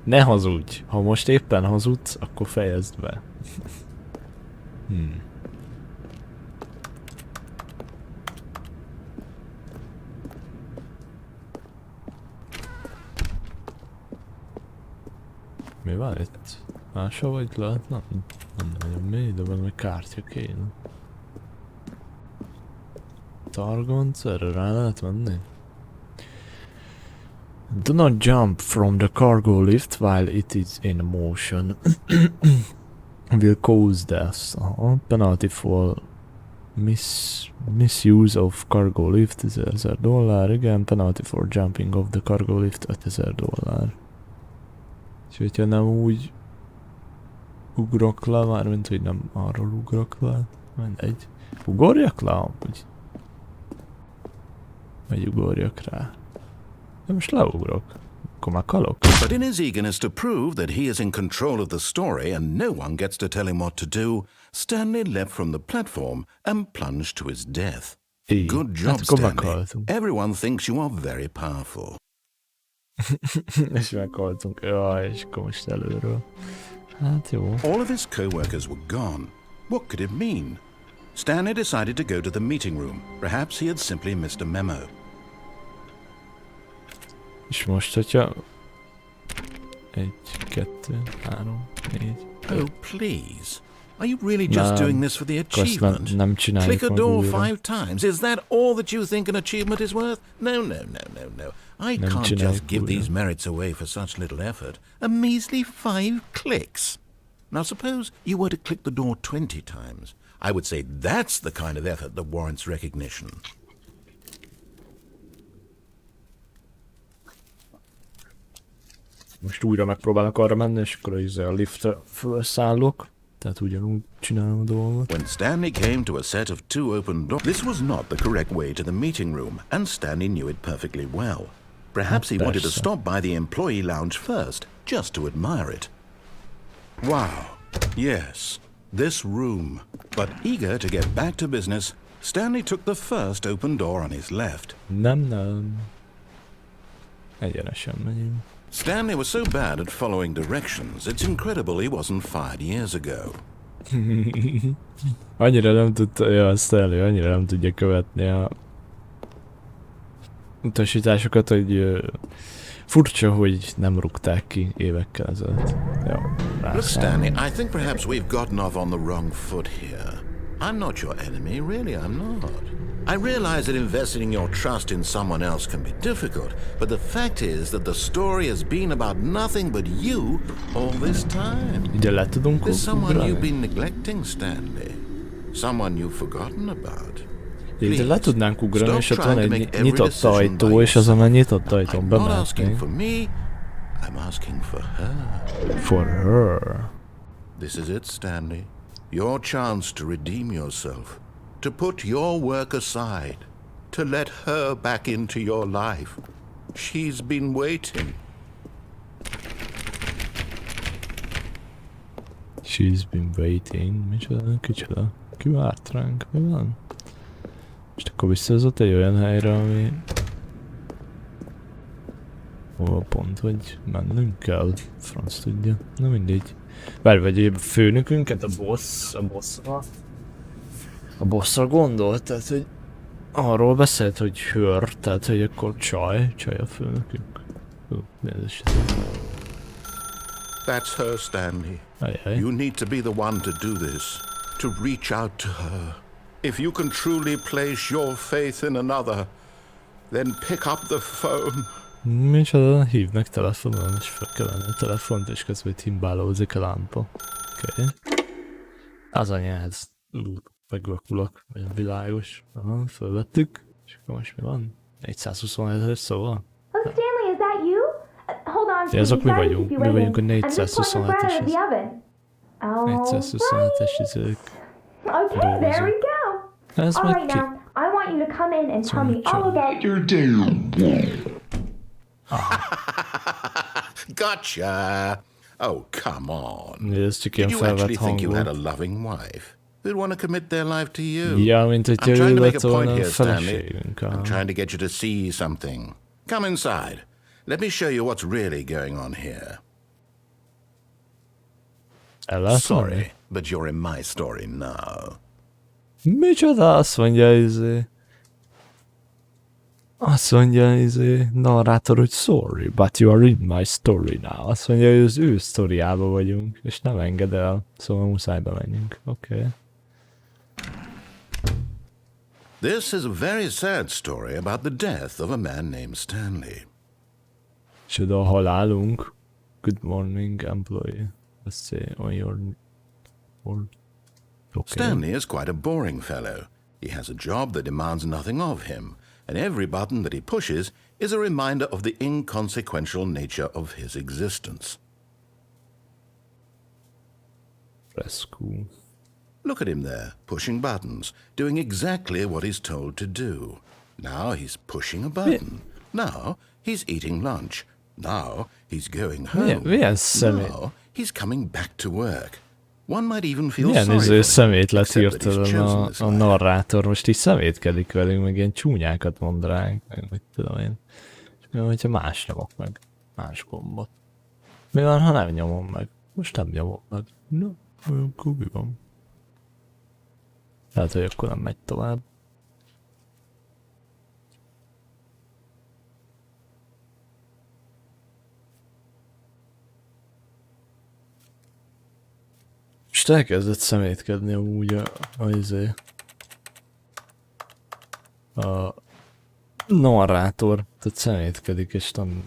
ne hazudj, ha most éppen hazudsz, akkor fejezd be. Mi van itt? Máshol vagy lehet? Nem nagyon mély, de valami kártya kéne. Targonc, erre rá lehet menni? Do not jump from the cargo lift while it is in motion. Will cause death. Penalty for misuse of cargo lift $1000. Igen, penalty for jumping off the cargo lift $5000. És hogyha nem úgy ugrok le, mármint hogy nem arról ugrok le, mindegy. Ugorjak le amúgy? Vagy ugorjak rá? De most leugrok. Akkor már kalok. But in his eagerness to prove that he is in control of the story and no one gets to tell him what to do, Stanley leapt from the platform and plunged to his death. Good job, Stanley. Everyone thinks you are very powerful. És meghaltunk. Jaj, és akkor most előről. Hát jó. All of his co-workers were gone. What could it mean? Stanley decided to go to the meeting room. Perhaps he had simply missed a memo. És most, hogyha... 1, 2, 3, 4... Oh, please. Are you really just doing this for the achievement? Nem csináljuk Click a door 5 times. Is that all that you think an achievement is worth? No. I can't just give these merits away for such little effort. A measly 5 clicks. Now suppose you were to click the door 20 times. I would say that's the kind of effort that warrants recognition. Most újra megpróbálok arra menni, és akkor a liftre felszállok. Tehát ugyanúgy csinálom a dolgot. When Stanley came to a set of 2 open doors, this was not the correct way to the meeting room, and Stanley knew it perfectly well. Perhaps he wanted to stop by the employee lounge first, just to admire it. Wow, yes, this room. But eager to get back to business, Stanley took the first open door on his left. Nem. Egyenesen megyünk. Stanley was so bad at following directions, it's incredible he wasn't fired years ago. Annyira nem tudta, Stanley annyira nem tudja követni a utasításokat, hogy furcsa, hogy nem rúgták ki évekkel ezelőtt. Jó, look, Stanley, I think perhaps we've gotten off on the wrong foot here. I'm not your enemy, really I'm not. I realize that investing your trust in someone else can be difficult, but the fact is that the story has been about nothing but you all this time. Ide le tudunk There's someone you've been neglecting, Stanley. Someone you've forgotten about. Ide le tudnánk ugrani, és ott van egy nyitott ajtó, és azon a nyitott ajtón bemehetnénk. I'm asking for her. For her. This is it, Stanley. Your chance to redeem yourself. To put your work aside, to let her back into your life. She's been waiting. She's been waiting. Kicsoda? Ki várt ránk? Mi van? És akkor visszahozott egy olyan helyre, ami... Hova pont, hogy mennünk kell? Franc tudja. Na mindegy. Várj, vagy a főnökünket, a bosszra gondolt, tehát hogy arról beszélt, hogy hőr, tehát hogy akkor csaj a főnökünk. That's her, Stanley. You need to be the one to do this, to reach out to her. If you can truly place your faith in another, then pick up the phone. Micsoda, hívnak telefonon, és fel kell venni a telefont, és közben himbálózik a lámpa. Oké. Az anyád. Megvakulok, vagy világos. Aha, fölvettük. És akkor most mi van? 427-es szóval? Oh, Stanley, is that you? Hold on, please. Azok mi vagyunk? Mi vagyunk a 427-es. 427-es izők. Okay, there we go. Ez All meg right, ki? now, I want you to come in and tell me all about Your damn Gotcha! Oh, come on. Ez csak Did ilyen you felvett actually think you had a hangon. loving wife? who'd want to commit their life to you. Ja, mint hogyha I'm trying ő to make lett a point volna a here, Stanley. feleségünk. I'm trying to get you to see something. Come inside. Let me show you what's really going on here. Sorry, but you're in my story now. Micsoda? Azt mondja, narrátor, hogy sorry, but you are in my story now. Azt mondja, hogy az ő sztoriába vagyunk, és nem enged el. Szóval muszáj bemenjünk. Oké. This is a very sad story about the death of a man named Stanley. És oda a halálunk. Good morning, employee. Let's say on your... Okay. Stanley is quite a boring fellow. He has a job that demands nothing of him, and every button that he pushes is a reminder of the inconsequential nature of his existence. Rescue. Look at him there, pushing buttons, doing exactly what he's told to do. Now he's pushing a button. Now he's eating lunch. Now he's going home. Now he's coming back to work. One might even feel sorry for him, szemét lett except that he's hirtelen chosen this a life. narrátor. Most így szemétkedik velünk, meg ilyen csúnyákat mond ránk, meg mit tudom én. És mi van, hogyha más nyomok meg? Más gombot. Mi van, ha nem nyomom meg? Most nem nyomom meg. No, akkor mi van? Tehát, hogy akkor nem megy tovább. Most elkezdett szemétkedni amúgy a narrátor, tehát szemétkedik, és nem...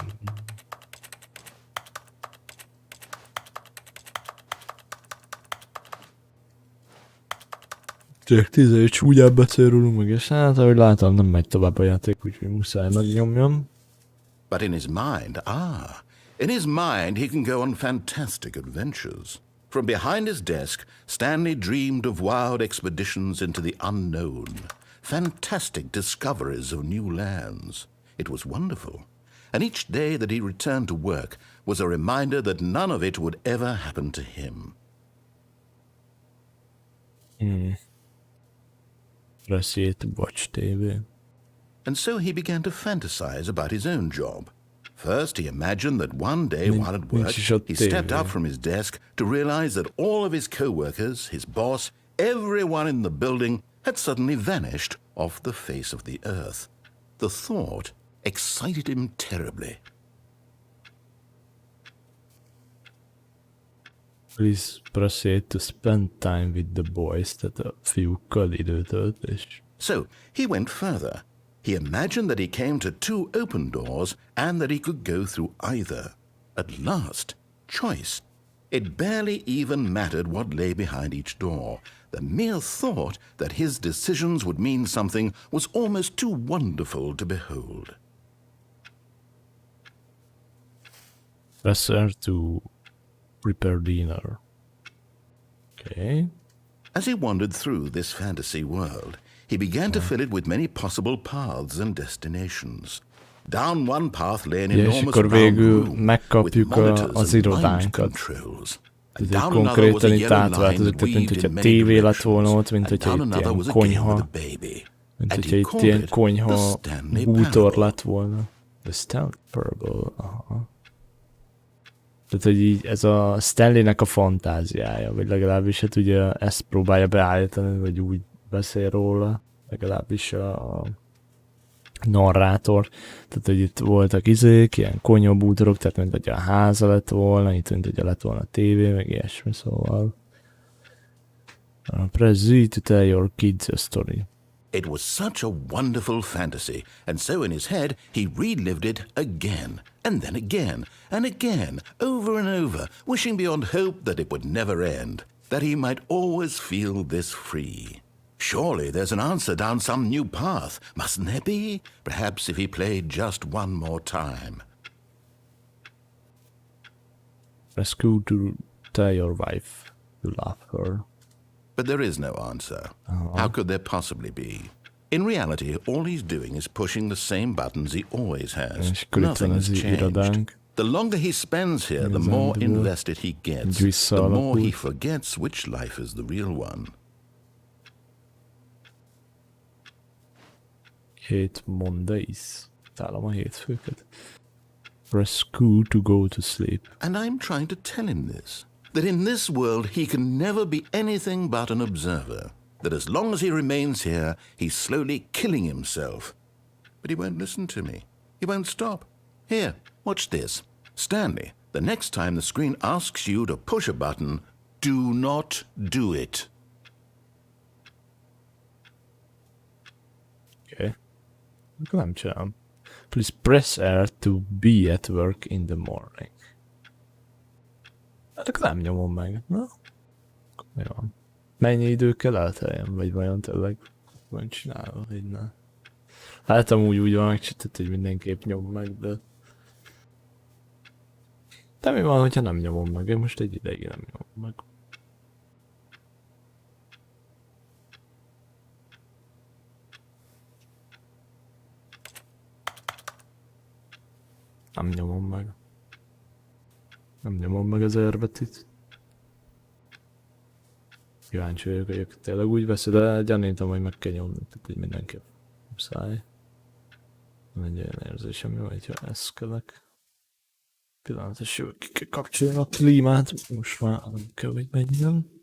Csak 15 csúnyább beszél rólunk meg, és hát ahogy látom, nem megy tovább a játék, úgyhogy muszáj megnyomjam. But in his mind, he can go on fantastic adventures. From behind his desk, Stanley dreamed of wild expeditions into the unknown, fantastic discoveries of new lands. It was wonderful, and each day that he returned to work was a reminder that none of it would ever happen to him. Press here to watch TV. And so he began to fantasize about his own job. First, he imagined that one day while at work, he stepped up from his desk to realize that all of his co-workers, his boss, everyone in the building had suddenly vanished off the face of the earth. The thought excited him terribly. Please proceed to spend time with the boys, tehát a fiúkkal időtöltés. So he went further. He imagined that he came to two open doors and that he could go through either. At last, choice. It barely even mattered what lay behind each door. The mere thought that his decisions would mean something was almost too wonderful to behold. Press R to prepare dinner. Okay. As he wandered through this fantasy world, he began to fill it with many possible paths and destinations. Down one path lay an enormous round room with monitors and mind controls. And down another was a yellow line that weaved in many directions. And down another was a girl with a baby. And he called it the Stanley Parable. The Stanley Parable. Aha. Tehát, hogy így ez a Stanleynek a fantáziája, vagy legalábbis hát ugye ezt próbálja beállítani, vagy úgy beszél róla, legalábbis a narrátor. Tehát, hogy itt voltak ilyen konyhabútorok, tehát mint hogy a háza lett volna, itt mint hogy lett volna a tévé, meg ilyesmi, szóval. Press Z to tell your kids a story. It was such a wonderful fantasy, and so in his head he relived it again, and then again, and again, over and over, wishing beyond hope that it would never end, that he might always feel this free. Surely there's an answer down some new path, mustn't there be? Perhaps if he played just one more time. Press Q to tell your wife you love her. But there is no answer. How could there possibly be? In reality, all he's doing is pushing the same buttons he always has. Nothing has changed. The longer he spends here, the more invested he gets, the more he forgets which life is the real one. Hate Mondays. Találom a hétfőket. Press Q to go to sleep. And I'm trying to tell him this. That in this world he can never be anything but an observer. That as long as he remains here, he's slowly killing himself. But he won't listen to me. He won't stop. Here, watch this. Stanley, the next time the screen asks you to push a button, do not do it. Okay. Akkor nem csinálom. Please press R to be at work in the morning. Hát akkor nem nyomom meg. Na? Mi van? Mennyi idő kell elteljen? Vagy vajon tényleg van csinálva, hogy ne? Hát amúgy úgy van megcsináltad, hogy mindenképp nyom meg, de... De mi van, hogyha nem nyomom meg? Én most egy ideig nem nyomom meg. Nem nyomom meg. Nem nyomom meg az erbetűt. Kíváncsi vagyok, hogy tényleg úgy veszi, de gyanítom, hogy meg kell nyomni, tehát hogy mindenképp muszáj. Van egy olyan érzésem, jó, hogyha eszkelek. Pillanatos jó, ki kell kapcsolni a klímát, most már nem kell, hogy menjen.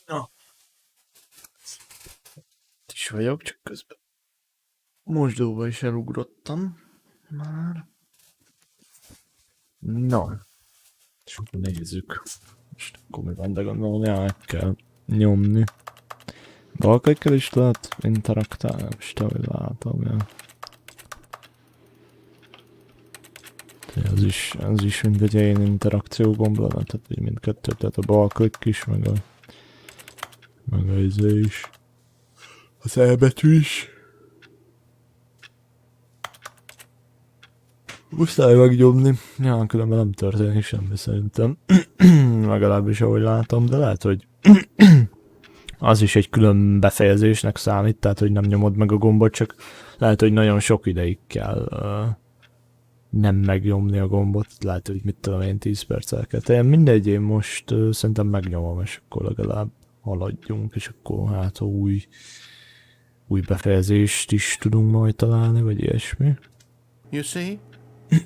Na. Itt is vagyok, csak közben mosdóba is elugrottam. Már. Na. És akkor nézzük. Most akkor mi van, de gondolom, meg kell nyomni. Balkaikkel is lehet interaktálni, most ahogy látom, ja. Az is mindegy ilyen interakció gomb lenne, tehát így mindkettő, tehát a balklik is, meg a izé is. Az elbetű is. Muszáj megnyomni. Ja, különben nem történik semmi szerintem. Legalábbis ahogy látom, de lehet, hogy az is egy külön befejezésnek számít, tehát hogy nem nyomod meg a gombot, csak lehet, hogy nagyon sok ideig kell nem megnyomni a gombot, lehet, hogy mit tudom én 10 perccel kell. Tehát mindegy, én most szerintem megnyomom, és akkor legalább haladjunk, és akkor hát új befejezést is tudunk majd találni, vagy ilyesmi. You see?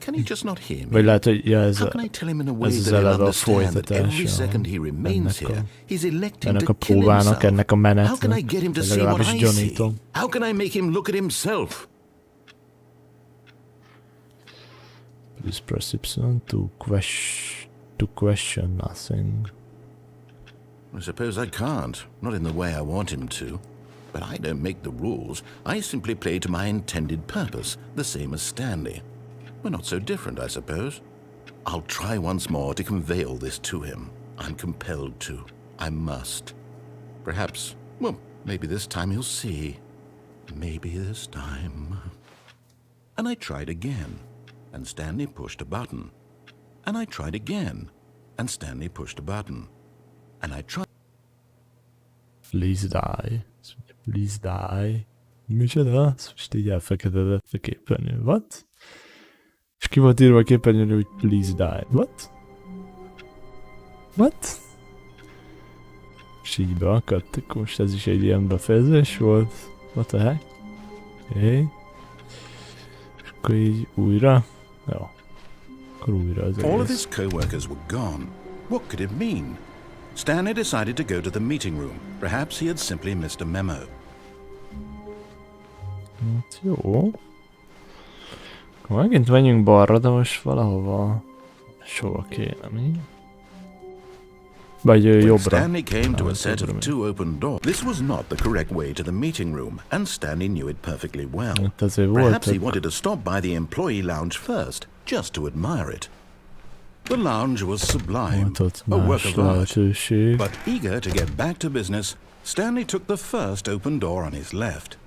Can he just not hear me? Vagy lehet, hogy ja, ez How can I tell him in a way az that he'll eleve a understand that every folytatása second he remains here, he's electing ennek to a kill próbának, himself? ennek a How can I menetnek, get him to vagy see what legalábbis I see? gyanítom. How can I make him look at himself? Please press Y to question nothing. I suppose I can't, not in the way I want him to. But I don't make the rules. I simply play to my intended purpose, the same as Stanley. We're not so different, I suppose. I'll try once more to convey all this to him. I'm compelled to. I must. Perhaps, well, maybe this time he'll see. Maybe this time. And I tried again, and Stanley pushed a button. And I tried again, and Stanley pushed a button. And I tried. Please die. Please die. Micsoda? Most így elfeketedett a képernyő. What? És ki volt írva a képernyőn, hogy please die. What? What? És így beakadtak. Most ez is egy ilyen befejezés volt. What the heck? Okay. És akkor így újra. Jó. Akkor újra az All of egész. his co-workers were gone. What could it mean? Stanley decided to go to the meeting room. Perhaps he had simply missed a memo. Hát jó. Akkor megint menjünk balra, de most valahova sova kéne, mi? Vagy When jobbra. Stanley came to a set jobbra of two open doors. This was not the correct way to the meeting room, and Stanley knew it perfectly well. Itt azért Perhaps he voltak. wanted to stop by the employee lounge first, just to admire it. The lounge was sublime, Volt ott a work más of art. lehetőség. But eager to get back to business, Stanley took the first open door on his left.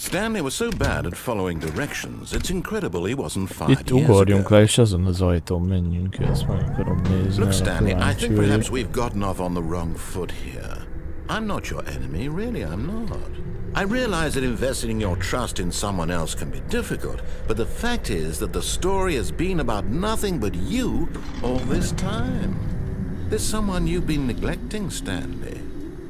Stanley was so bad at following directions, it's incredible he wasn't 5 Itt years ugorjunk ago. le, és azon az ajtón menjünk ki, ezt meg akarom nézni. Look, erre Stanley, I kíváncsi think vagyok. perhaps we've gotten off on the wrong foot here. I'm not your enemy, really, I'm not. I realize that investing your trust in someone else can be difficult, but the fact is that the story has been about nothing but you all this time. There's someone you've been neglecting, Stanley.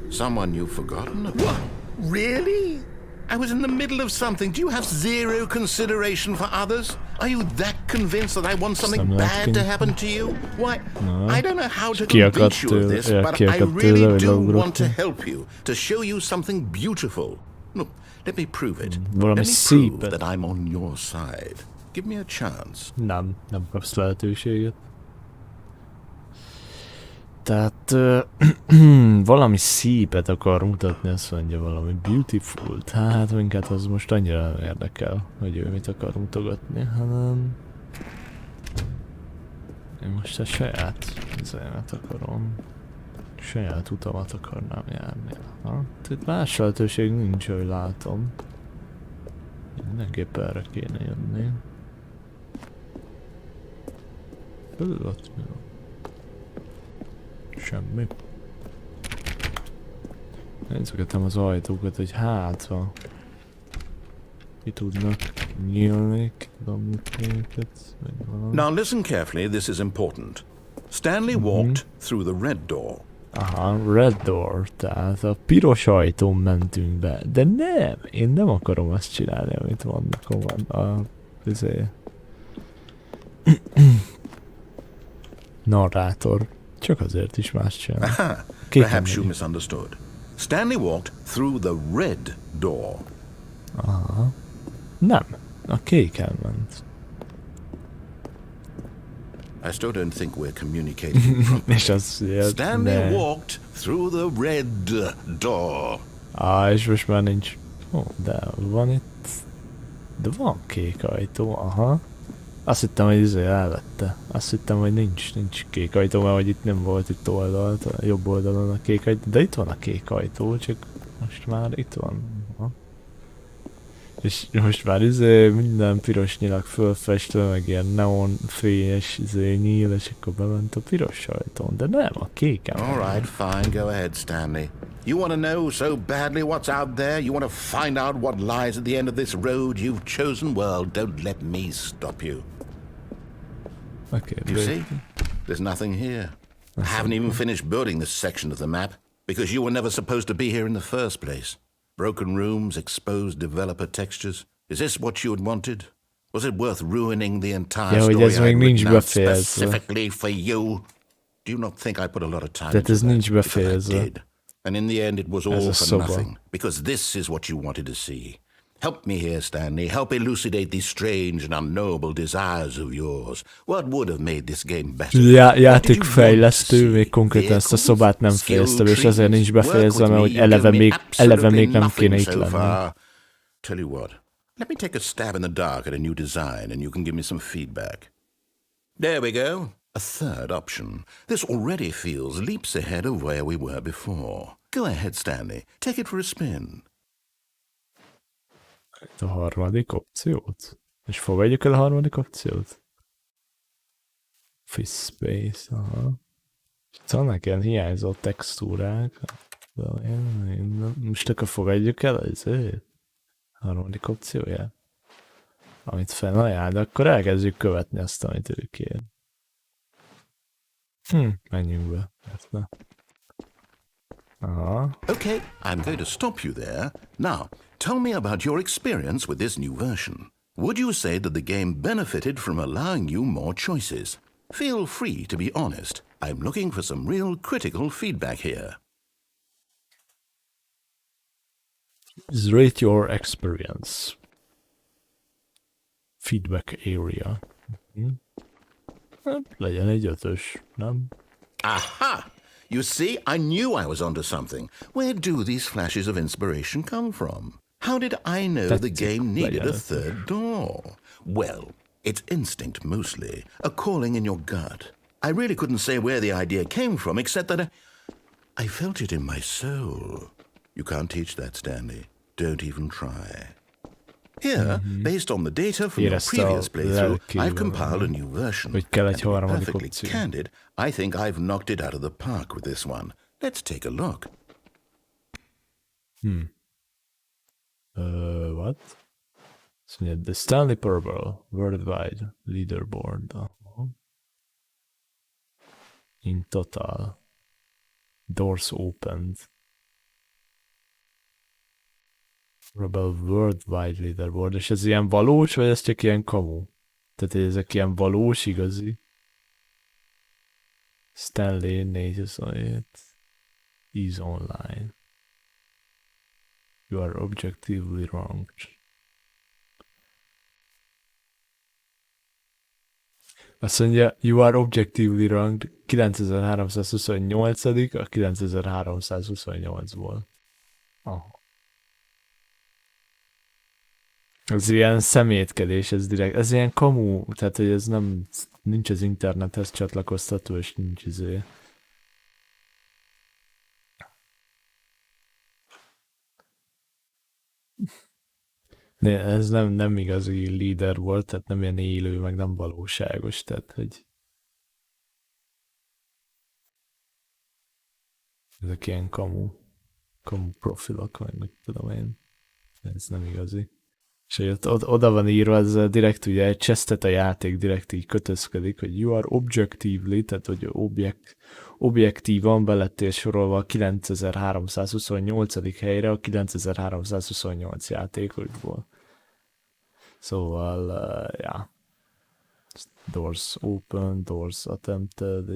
Someone you've forgotten about. What? Really? I was in the middle of something. Do you have zero consideration for others? Are you that convinced that I want something bad to happen to you? Why, I don't know how to convince you of this, but I really do want to help you, to show you something beautiful. Look, let me prove it. Let me prove that I'm on your side. Give me a chance. Nem kapsz lehetőséget. Tehát valami szépet akar mutatni, azt mondja, valami beautiful. Tehát minket az most annyira nem érdekel, hogy ő mit akar mutogatni, hanem én most a saját zenemet akarom. Saját utamat akarnám járni. Ha? Tehát más lehetőség nincs, hogy látom. Mindenképp erre kéne jönni. Ott mi van? Semmi. Nézgetem az ajtókat, hogy hát ha ki tudnak nyílni, ki tudom nyitni őket, vagy valami. Now listen carefully, this is important. Stanley walked through the red door. Aha, red door, tehát a piros ajtón mentünk be, de nem, én nem akarom azt csinálni, amit van a narrátor Csak azért is más csinál. Aha, perhaps you misunderstood. Stanley walked through the red door. Aha. Nem, a kéken ment. I still don't think we're communicating properly. És az jött, Stanley walked through the red door. És most már nincs. De van itt. De van kék ajtó, aha. Azt hittem, hogy elvette. Azt hittem, hogy nincs kék ajtó, mert hogy itt nem volt itt oldalt, a jobb oldalon a kék ajtó. De itt van a kék ajtó, csak most már itt van. Aha. És most már minden piros nyilag fölfestve, meg ilyen neonfényes nyíl, és akkor bement a piros ajtón. De nem, a kéken. Alright, fine, go ahead, Stanley. You want to know so badly what's out there? You want to find out what lies at the end of this road you've chosen? Well, don't let me stop you. Okay, you see? There's nothing here. I haven't even finished building this section of the map, because you were never supposed to be here in the first place. Broken rooms, exposed developer textures. Is this what you had wanted? Was it worth ruining the entire story I had written out specifically for you? Do you not think I put a lot of time into that? Because I did. And in the end it was all for nothing. Because this is what you wanted to see. Help me here, Stanley. Help elucidate these strange and unknowable desires of yours. What would have made this game better? Játékfejlesztő még konkrétan ezt a szobát nem fejezte, és azért nincs befejezve, mert hogy eleve még nem kéne itt lenni. Tell you what, let me take a stab in the dark at a new design and you can give me some feedback. There we go. A third option. This already feels leaps ahead of where we were before. Go ahead, Stanley. Take it for a spin. A harmadik opciót? És fogadjuk el a harmadik opciót? Office Space, aha. Vannak ilyen hiányzó textúrák. Most akkor fogadjuk el azért? Harmadik opcióját? Amit fennajánl, de akkor elkezdjük követni azt, amit ő kér. Menjünk be. Érte. Aha. Okay, I'm going to stop you there. Now, tell me about your experience with this new version. Would you say that the game benefited from allowing you more choices? Feel free to be honest. I'm looking for some real critical feedback here. Please rate your experience. Feedback area. Legyen egy 5-ös, nem? Aha! You see, I knew I was onto something. Where do these flashes of inspiration come from? How did I know the game needed a third door? Well, it's instinct mostly, a calling in your gut. I really couldn't say where the idea came from, except that I felt it in my soul. You can't teach that, Stanley. Don't even try. Here, based on the data from your previous playthrough, I've compiled a new version. And to be perfectly candid, I think I've knocked it out of the park with this one. Let's take a look. What? So yeah, the Stanley Parable worldwide leaderboard. In total. Doors opened. Rebel worldwide leaderboard. És ez ilyen valós, vagy ez csak ilyen kamu? Tehát ezek ilyen valós, igazi? Stanley 427 is online. You are objectively wrong. Azt mondja, you are objectively wrong 9328 a 9328-ból. Aha. Ez ilyen szemétkedés, ez direkt, ez ilyen kamu, tehát hogy ez nem, nincs az internethez csatlakoztatva, és nincs izé. Ez nem igazi leader volt, tehát nem ilyen élő, meg nem valóságos, tehát hogy ezek ilyen kamu profilok, meg mit tudom én, ez nem igazi. És hogy oda van írva, ez direkt ugye csesztet a játék, direkt így kötözködik, hogy you are objectively, tehát hogy objektívan belettél sorolva a 9328. helyre a 9328 játékosból. Szóval, yeah. Doors open, doors attempted,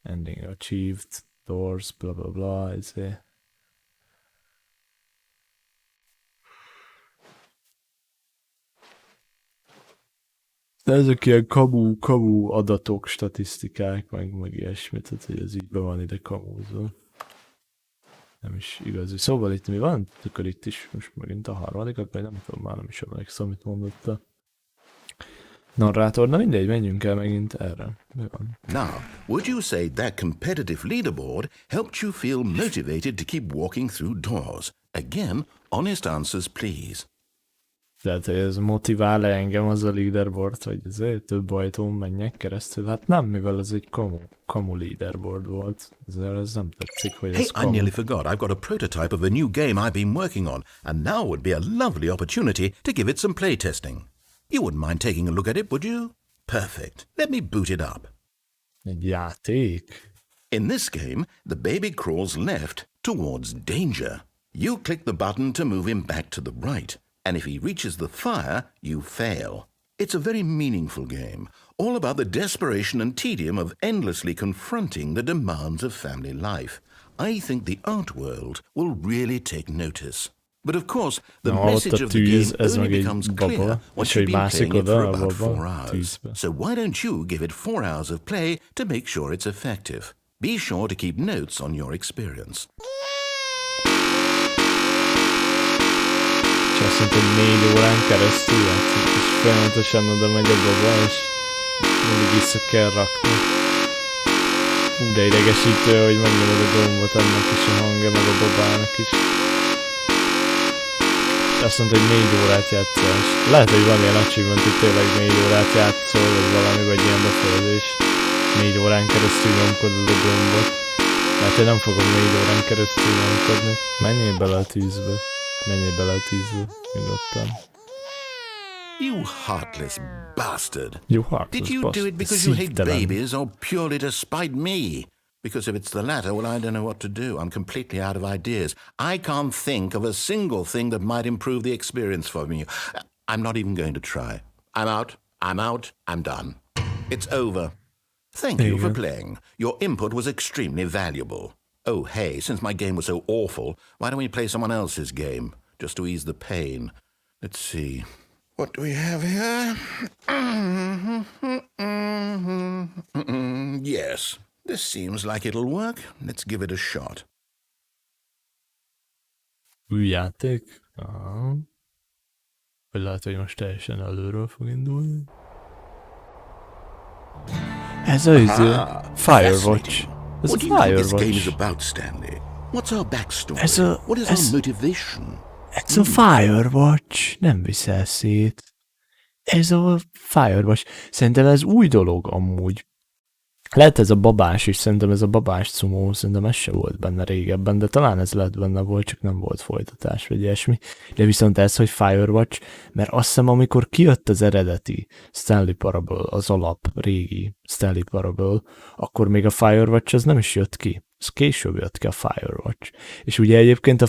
Ending achieved, doors, bla bla bla, ezért. De ezek ilyen kamu adatok, statisztikák, meg ilyesmit, tehát hogy ez így be van ide kamúzva. Nem is igazi. Szóval itt mi van? Akkor itt is most megint a harmadikat, vagy nem tudom, már nem is emlékszem, amit mondott a narrátor. Na mindegy, menjünk el megint erre. Mi van? Now, would you say that competitive leaderboard helped you feel motivated to keep walking through doors? Again, honest answers, please. Tehát, hogy ez motivál-e engem az a leaderboard, hogy ezért több ajtón menjek keresztül? Hát nem, mivel ez egy kamu leaderboard volt. Ezért ez nem tetszik, hogy ez Hey, I nearly forgot. I've got a prototype of a new game I've been working on, and now would be a lovely opportunity to give it some playtesting. You wouldn't mind taking a look at it, would you? Perfect. Let me boot it up. Egy játék? In this game, the baby crawls left towards danger. You click the button to move him back to the right, and if he reaches the fire, you fail. It's a very meaningful game, all about the desperation and tedium of endlessly confronting the demands of family life. I think the art world will really take notice. But of course, the message of the game only becomes clear once you've been playing it for about 4 hours. So why don't you give it 4 hours of play to make sure it's effective? Be sure to keep notes on your experience. És azt mondta, hogy 4 órán keresztül játszik, és folyamatosan oda megy a baba, és mindig vissza kell rakni. De idegesítő, hogy megnyomod a gombot, annak is a hangja, meg a babának is. És azt mondta, hogy 4 órát játszol, és lehet, hogy van ilyen achievement, hogy tényleg 4 órát játszol, vagy valami, vagy ilyen befejezés. 4 órán keresztül nyomkodod a gombot. Mert én nem fogom 4 órán keresztül nyomkodni. Menjél bele a tűzbe. Menjél bele a tűzbe, nyugodtan. You heartless bastard. You heartless Did you bastard. do it because you hate Szívtelen. babies or purely to spite me? Because if it's the latter, well, I don't know what to do. I'm completely out of ideas. I can't think of a single thing that might improve the experience for me. I'm not even going to try. I'm out. I'm out. I'm done. It's over. Thank you for playing. Your input was extremely valuable. Oh, hey, since my game was so awful, why don't we play someone else's game, just to ease the pain? Let's see. What do we have here? Yes, this seems like it'll work. Let's give it a shot. Új játék? Aha. Vagy lehet, hogy most teljesen előről fog indulni. Ez az Firewatch. Ez What a do you think this game Firewatch. is about, Stanley? What's our backstory? What is ez- our motivation? Ez a Firewatch. Nem viszel szét. Ez a Firewatch. Szerintem ez új dolog amúgy. Lehet ez a babás is, szerintem ez a babás cumó, szerintem ez se volt benne régebben, de talán ez lett benne volt, csak nem volt folytatás, vagy ilyesmi. De viszont ez, hogy Firewatch, mert azt hiszem, amikor kijött az eredeti Stanley Parable, az alap, régi Stanley Parable, akkor még a Firewatch az nem is jött ki. Ez később jött ki a Firewatch. És ugye egyébként a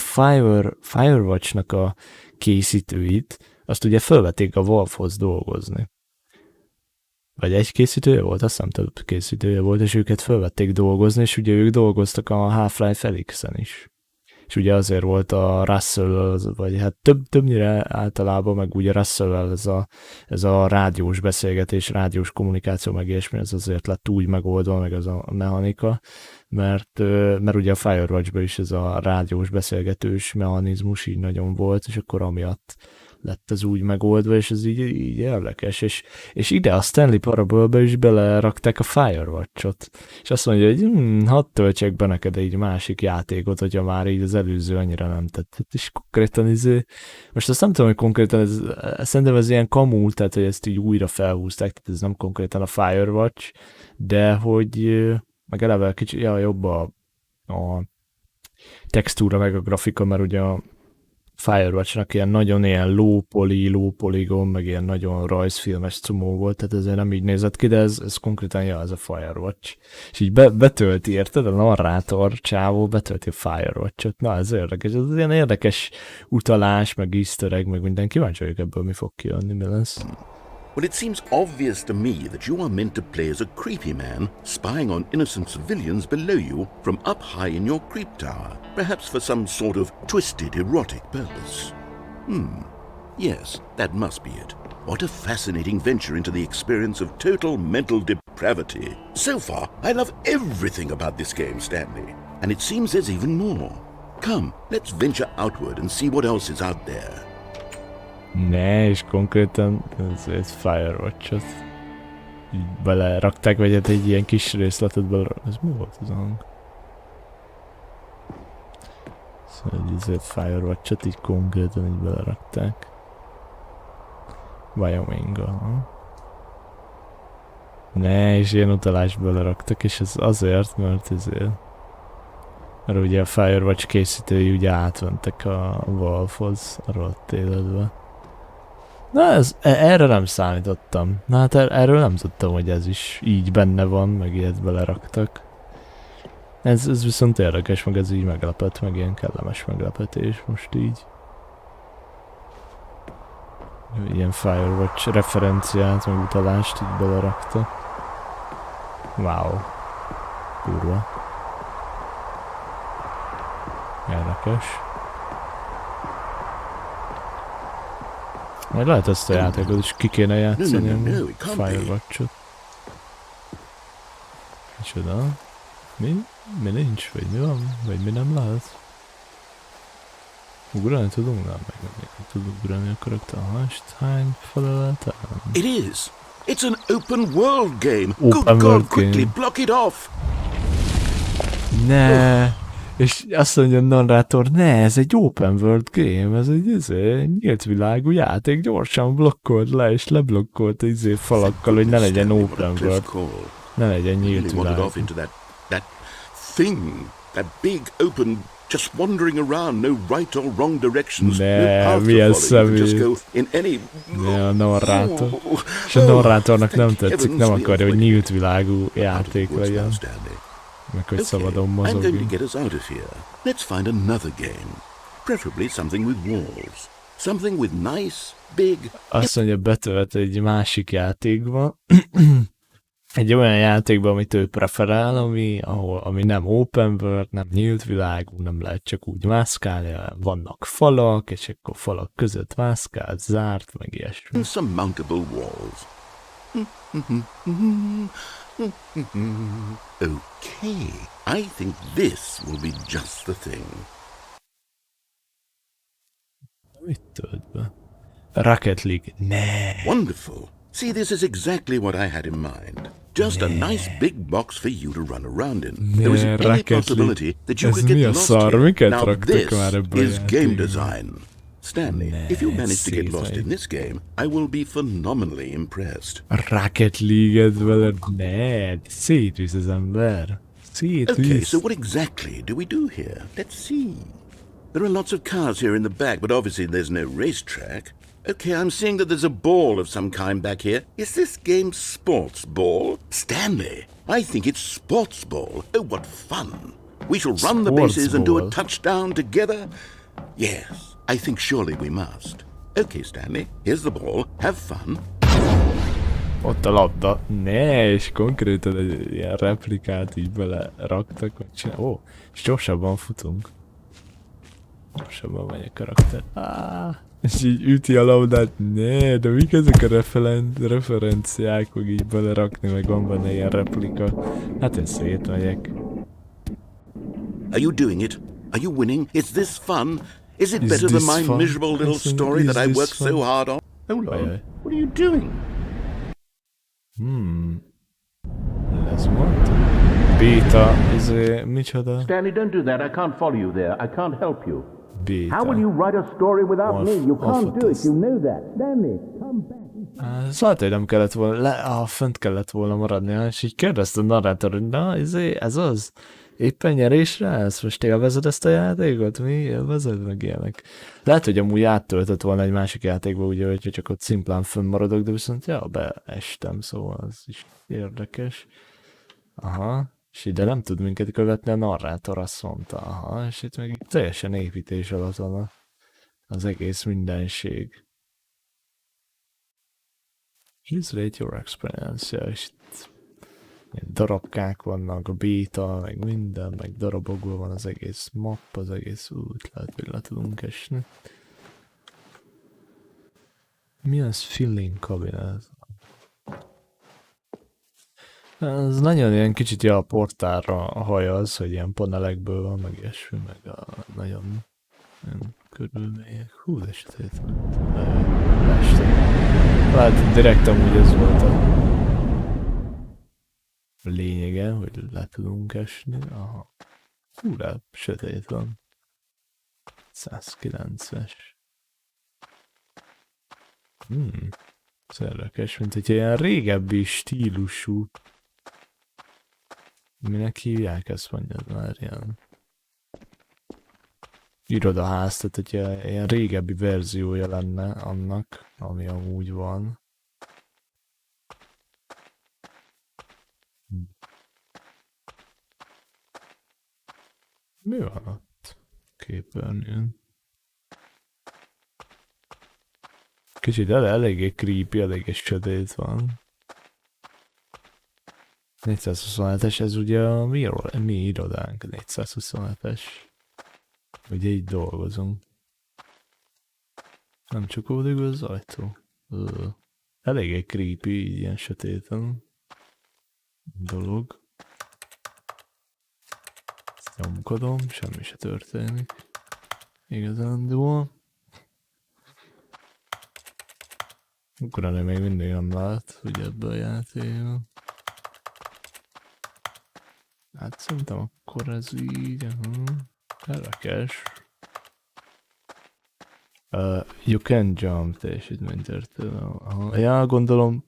Firewatch-nak a készítőit, azt ugye felvették a Valve-hoz dolgozni. Vagy egy készítője volt, azt hiszem több készítője volt, és őket felvették dolgozni, és ugye ők dolgoztak a Half-Life Alyx-en is. És ugye azért volt a Russell, vagy hát többnyire általában, meg ugye Russell ez a rádiós beszélgetés, rádiós kommunikáció, meg ilyesmi, ez azért lett úgy megoldva, meg az a mechanika, mert ugye a Firewatch-ban is ez a rádiós beszélgetős mechanizmus így nagyon volt, és akkor amiatt lett ez úgy megoldva, és ez így érdekes, és ide a Stanley Parable-be is belerakták a Firewatch-ot, és azt mondja, hogy hadd töltsek be neked egy másik játékot, hogyha már így az előző annyira nem tetszett, és konkrétan most azt nem tudom, hogy konkrétan szerintem ez ilyen kamú, tehát hogy ezt így újra felhúzták, tehát ez nem konkrétan a Firewatch, de hogy meg eleve kicsit jobb a textúra, meg a grafika, mert ugye a Firewatch-nak ilyen nagyon ilyen low polygon, meg ilyen nagyon rajzfilmes cumó volt, tehát ezért nem így nézett ki, de ez konkrétan ez a Firewatch. És így betölti, érted? A narrátor csávó betölti a Firewatch-ot. Na, ez érdekes, ez ilyen érdekes utalás, meg easter egg, meg minden. Kíváncsi vagyok ebből, mi fog kijönni, mi lesz. Well, it seems obvious to me that you are meant to play as a creepy man, spying on innocent civilians below you from up high in your creep tower, perhaps for some sort of twisted erotic purpose. Yes, that must be it. What a fascinating venture into the experience of total mental depravity. So far, I love everything about this game, Stanley. And it seems there's even more. Come, let's venture outward and see what else is out there. Ne, és konkrétan ez Firewatch-ot így belerakták, vagy hát egy ilyen kis részletet bele... Ez mi volt az a hang? Szóval ezért Firewatch-ot így konkrétan így belerakták. Wyoming-gal. Ne, és ilyen utalást beleraktak, és ez azért, mert ezért... Mert ugye a Firewatch készítői ugye átventek a Valve-hoz a rohadt életbe. Na, erre nem számítottam. Na hát erről nem tudtam, hogy ez is így benne van, meg ilyet beleraktak. Ez viszont érdekes, meg ez így meglepett, meg ilyen kellemes meglepetés most így. Ilyen Firewatch referenciát, meg utalást így belerakta. Wow. Kurva. Érdekes. Majd lehet ezt a játékot is ki kéne játszani a Firewatch-ot. Micsoda? Mi? Mi nincs? Vagy mi van? Vagy mi nem lehet? Ugrani tudunk? Nem, meg nem tudunk ugrani a karakter. Hány feleletem? It is! It's an open world game! Open Good world God, quickly game. block it off! Ne. És azt mondja a narrátor, ne, ez egy open world game, ez egy nyílt világú játék, gyorsan blokkold le, és leblokkolt falakkal, hogy ne legyen open world, ne legyen nyílt világ. That thing, that big open, just wandering around, no right or wrong directions, Ne, no path milyen to follow, you can just go személy. in any... Ne, a narrátor. És a narrátornak nem tetszik, nem akarja, hogy nyílt világú játék legyen. Meg hogy szabadon I'm going to mozogni. get us out of here. Let's find another game. Preferably something with walls. Something with nice, big... Azt mondja, betölt egy másik játékba. Egy olyan játékban, amit ő preferál, ami nem open world, nem nyílt világú, nem lehet csak úgy mászkálni, vannak falak, és akkor falak között mászkál, zárt, meg ilyesmi. Insurmountable walls. Okay, I think this will be just the thing. Mit tölt be? Rocket League. Ne. Wonderful. See, this is exactly what I had in mind. Just a nice big box for you to run around in. There isn't any possibility that you could get lost here. Now this is game design. Stanley, if you manage to get lost in this game, I will be phenomenally impressed. Rocket League-et veled? Ne, szétvisz az ember. Szétvisz. Okay, so what exactly do we do here? Let's see. There are lots of cars here in the back, but obviously there's no racetrack. Okay, I'm seeing that there's a ball of some kind back here. Is this game sports ball? Stanley, I think it's sports ball. Oh, what fun. We shall run the bases and do a touchdown together. Yes, I think surely we must. Okay, Stanley, here's the ball. Have fun. Ott a labda. Ne, és konkrétan egy ilyen replikát így beleraktak, vagy csinál. Ó, és gyorsabban futunk. Gyorsabban megy a karakter. És így üti a labdát. Ne, de mik ezek a referenciák, hogy így belerakni, meg van benne ilyen replika. Hát én szétmegyek. Are you doing it? Are you winning? Is this fun? Is it better than my miserable little story that I worked so hard on? Hold on. What are you doing? Ez volt? Beta, micsoda? Stanley, don't do that. I can't follow you there. I can't help you. Beta. How will you write a story without me? You can't do it. You know that. Stanley, come back. Szóval, hogy nem kellett volna, fönt kellett volna maradni, és így kérdezte a narrátor, hogy na, ez az? Éppen nyerésre állsz? Most élvezed ezt a játékot? Mi? Élvezed? Meg ilyenek. Lehet, hogy amúgy áttöltött volna egy másik játékba, ugye, hogy csak ott szimplán fönnmaradok, de viszont beestem, szóval az is érdekes. Aha, és ide nem tud minket követni a narrátor, azt mondta, aha, és itt meg teljesen építés alatt van az egész mindenség. Please rate your experience. Ja, és itt ilyen darabkák vannak, a béta, meg minden, meg darabokból van az egész map, az egész út, lehet, hogy le tudunk esni. Mi az filling cabinet? Ez nagyon ilyen kicsit a portálra hajaz, hogy ilyen panelekből van, meg ilyesmi, meg a nagyon ilyen körülmények. Hú, de sötét van. Hát direkt amúgy ez volt a lényege, hogy le tudunk esni. Aha. Hú, de sötét van. 190-es. Ez érdekes, mint hogy ilyen régebbi stílusú. Minek hívják ezt, mondjad már, ilyen irodaház, tehát hogyha ilyen régebbi verziója lenne annak, ami amúgy van. Mi van ott képernyőn? Kicsit eléggé creepy, eléggé sötét van. 427-es, ez ugye a mi irodánk, 427-es. Ugye így dolgozunk. Nem csak ódig az ajtó. Eléggé creepy, így ilyen sötéten. Dolog. Ezt nyomkodom, semmi se történik. Igazándiból. Akkor ennél még mindig nem lát, ugye ebben a játékban. Hát szerintem akkor ez így, érdekes. You can jump, teljesítménytörténelem. Ja, gondolom.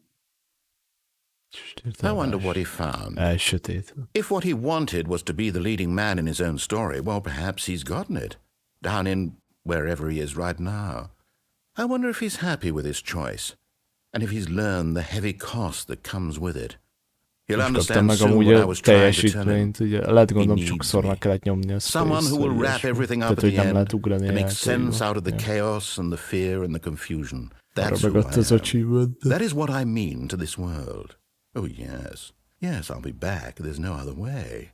I wonder what he found. Sötét. If what he wanted was to be the leading man in his own story, well, perhaps he's gotten it. Down in wherever he is right now. I wonder if he's happy with his choice. And if he's learned the heavy cost that comes with it. He'll understand soon what I was trying to tell him. Lehet gondolom sokszor kellett nyomni a someone who will wrap everything up at the end and make sense out of the chaos and the fear and the confusion. That's who I am. That is what I mean to this world. Oh yes, yes, I'll be back. There's no other way.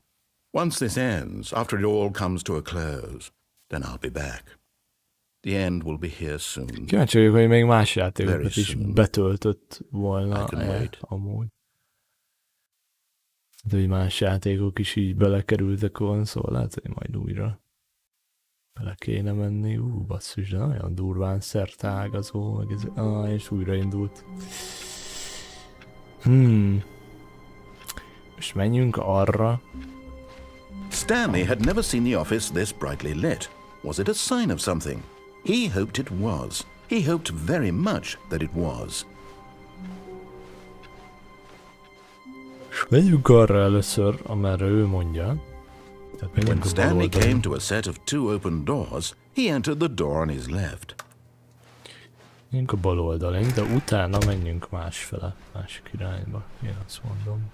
Once this ends, after it all comes to a close, then I'll be back. The end will be here soon. Kíváncsi vagyok, hogy még más játékokat is betöltött volna amúgy. De hogy más játékok is így belekerültek volna, szóval lehet, hogy majd újra bele kéne menni. Basszus, de nagyon durván szerteágazó, meg ez... és újraindult. Most menjünk arra. Stanley had never seen the office this brightly lit. Was it a sign of something? He hoped it was. He hoped very much that it was. Menjünk arra először, amerre ő mondja. When Stanley came to a set of 2 open doors, he entered the door on his left. Menjünk a bal oldalén, de utána menjünk másfele, másik irányba. Én azt mondom.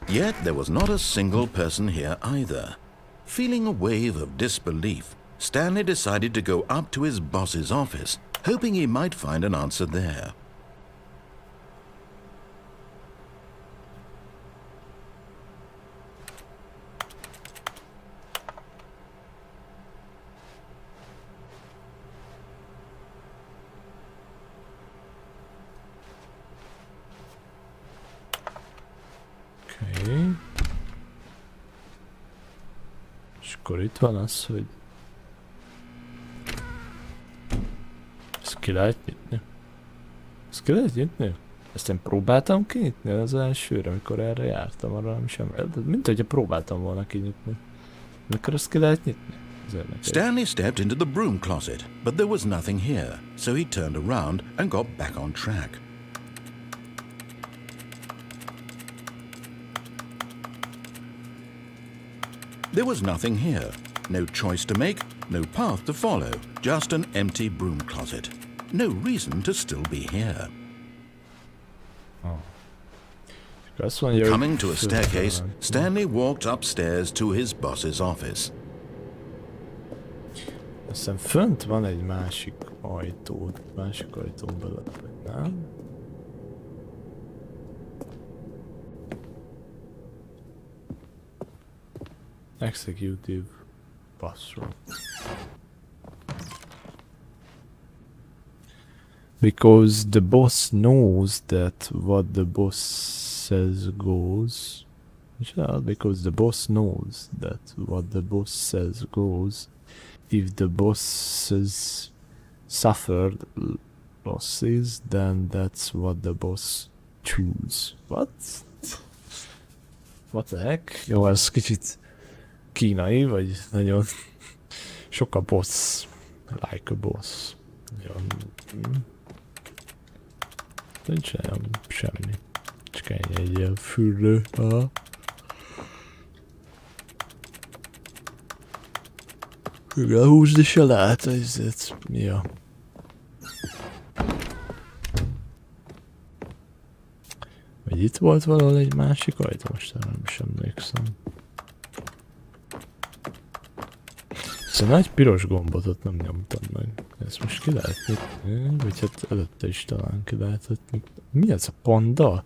Yet there was not a single person here either. Feeling a wave of disbelief, Stanley decided to go up to his boss's office, hoping he might find an answer there. Okay. És akkor itt van az, hogy ezt ki lehet nyitni? Ezt ki lehet nyitni? Ezt én próbáltam kinyitni az elsőre, amikor erre jártam, arra nem sem. Mint hogyha próbáltam volna kinyitni. Mikor ezt ki lehet nyitni? Stanley stepped into the broom closet, but there was nothing here, so he turned around and got back on track. There was nothing here. No choice to make, no path to follow, just an empty broom closet. No reason to still be here. Coming to a staircase, Stanley walked upstairs to his boss's office. Aztán fönt van egy másik ajtó, másik ajtón belül, nem? Executive bathroom. Because the boss knows that what the boss says goes. Because the boss knows that what the boss says goes. If the bosses suffered losses, then that's what the boss choose. What? What the heck? Jó, ez kicsit kínai, vagy nagyon sok a boss. Like a boss. Nagyon... Nincs olyan semmi. Csak egy ilyen fürdő. Aha. Igen, húsd is a lát, ez mi a... Vagy itt volt valahol egy másik ajtó, most nem is emlékszem. Ezt a nagy piros gombot ott nem nyomtam meg. Ezt most ki lehet nyitni, vagy hát előtte is talán ki lehetett nyitni. Mi ez a panda?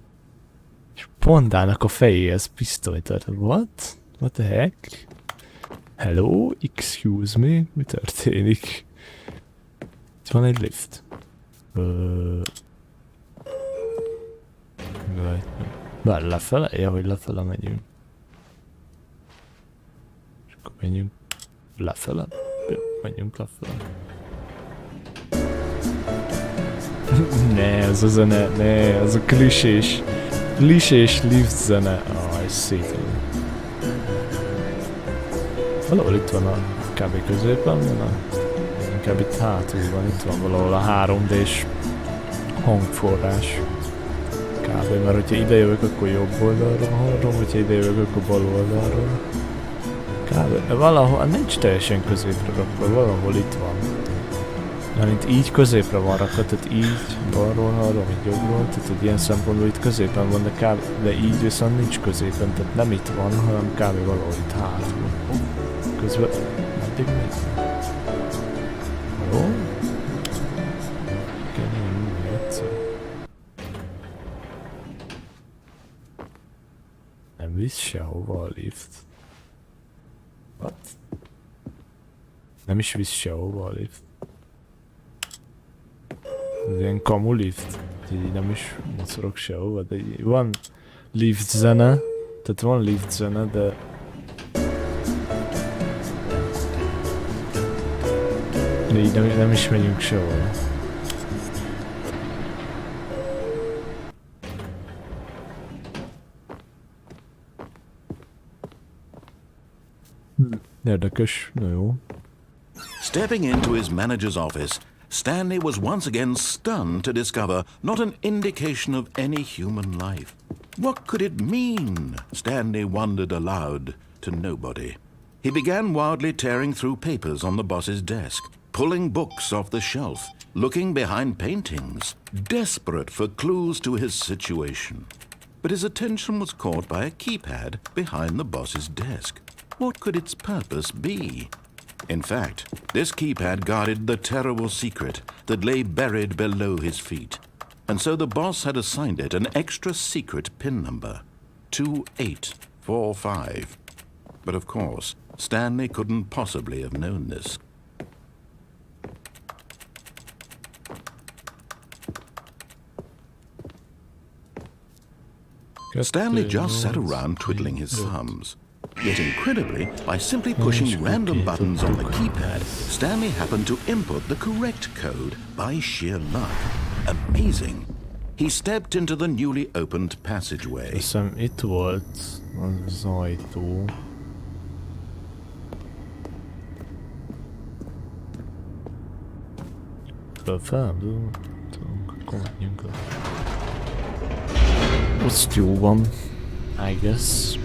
És pandának a fejéhez pisztolyt. What? What the heck? Hello? Excuse me? Mi történik? Itt van egy lift. Bár lefele? Ja, hogy lefele megyünk. És akkor menjünk lefele? Ja, menjünk lefele. Ne, ez a zene, ne, ez a klisés lift zene. Ez szétül. Valahol itt van a kb. Középen van inkább itt hátul van, itt van valahol a 3D-s hangforrás. Kb. Mert hogyha ide jövök, akkor jobb oldalról hallom, hogyha ide jövök, akkor bal oldalról. Kb. Valahol, nincs teljesen középre rakva, valahol itt van. Mert így középre van rakva, tehát így balról hallom, így jobbról, tehát egy ilyen szempontból itt középen van, de így viszont nincs középen, tehát nem itt van, hanem kb. Valahol itt hátul. Közben... Meddig megy? Jó? Kell nyomni egyszer. Nem visz sehova a lift. What? Nem is visz sehova a lift. Ez ilyen kamu lift. Így nem is mocorog sehova, de van lift zene. Tehát van lift zene, de... De így nem is megyünk sehol. Érdekes, na jó. Stepping into his manager's office, Stanley was once again stunned to discover not an indication of any human life. What could it mean? Stanley wondered aloud to nobody. He began wildly tearing through papers on the boss's desk, pulling books off the shelf, looking behind paintings, desperate for clues to his situation. But his attention was caught by a keypad behind the boss's desk. What could its purpose be? In fact, this keypad guarded the terrible secret that lay buried below his feet. And so the boss had assigned it an extra secret PIN number, 2845. But of course, Stanley couldn't possibly have known this. Stanley just sat around twiddling his thumbs. Yet incredibly, by simply pushing random buttons on the keypad, Stanley happened to input the correct code by sheer luck. Amazing. He stepped into the newly opened passageway. Hiszem itt volt az ajtó. Felfeldültünk, akkor menjünk le. Azt jó van, I guess.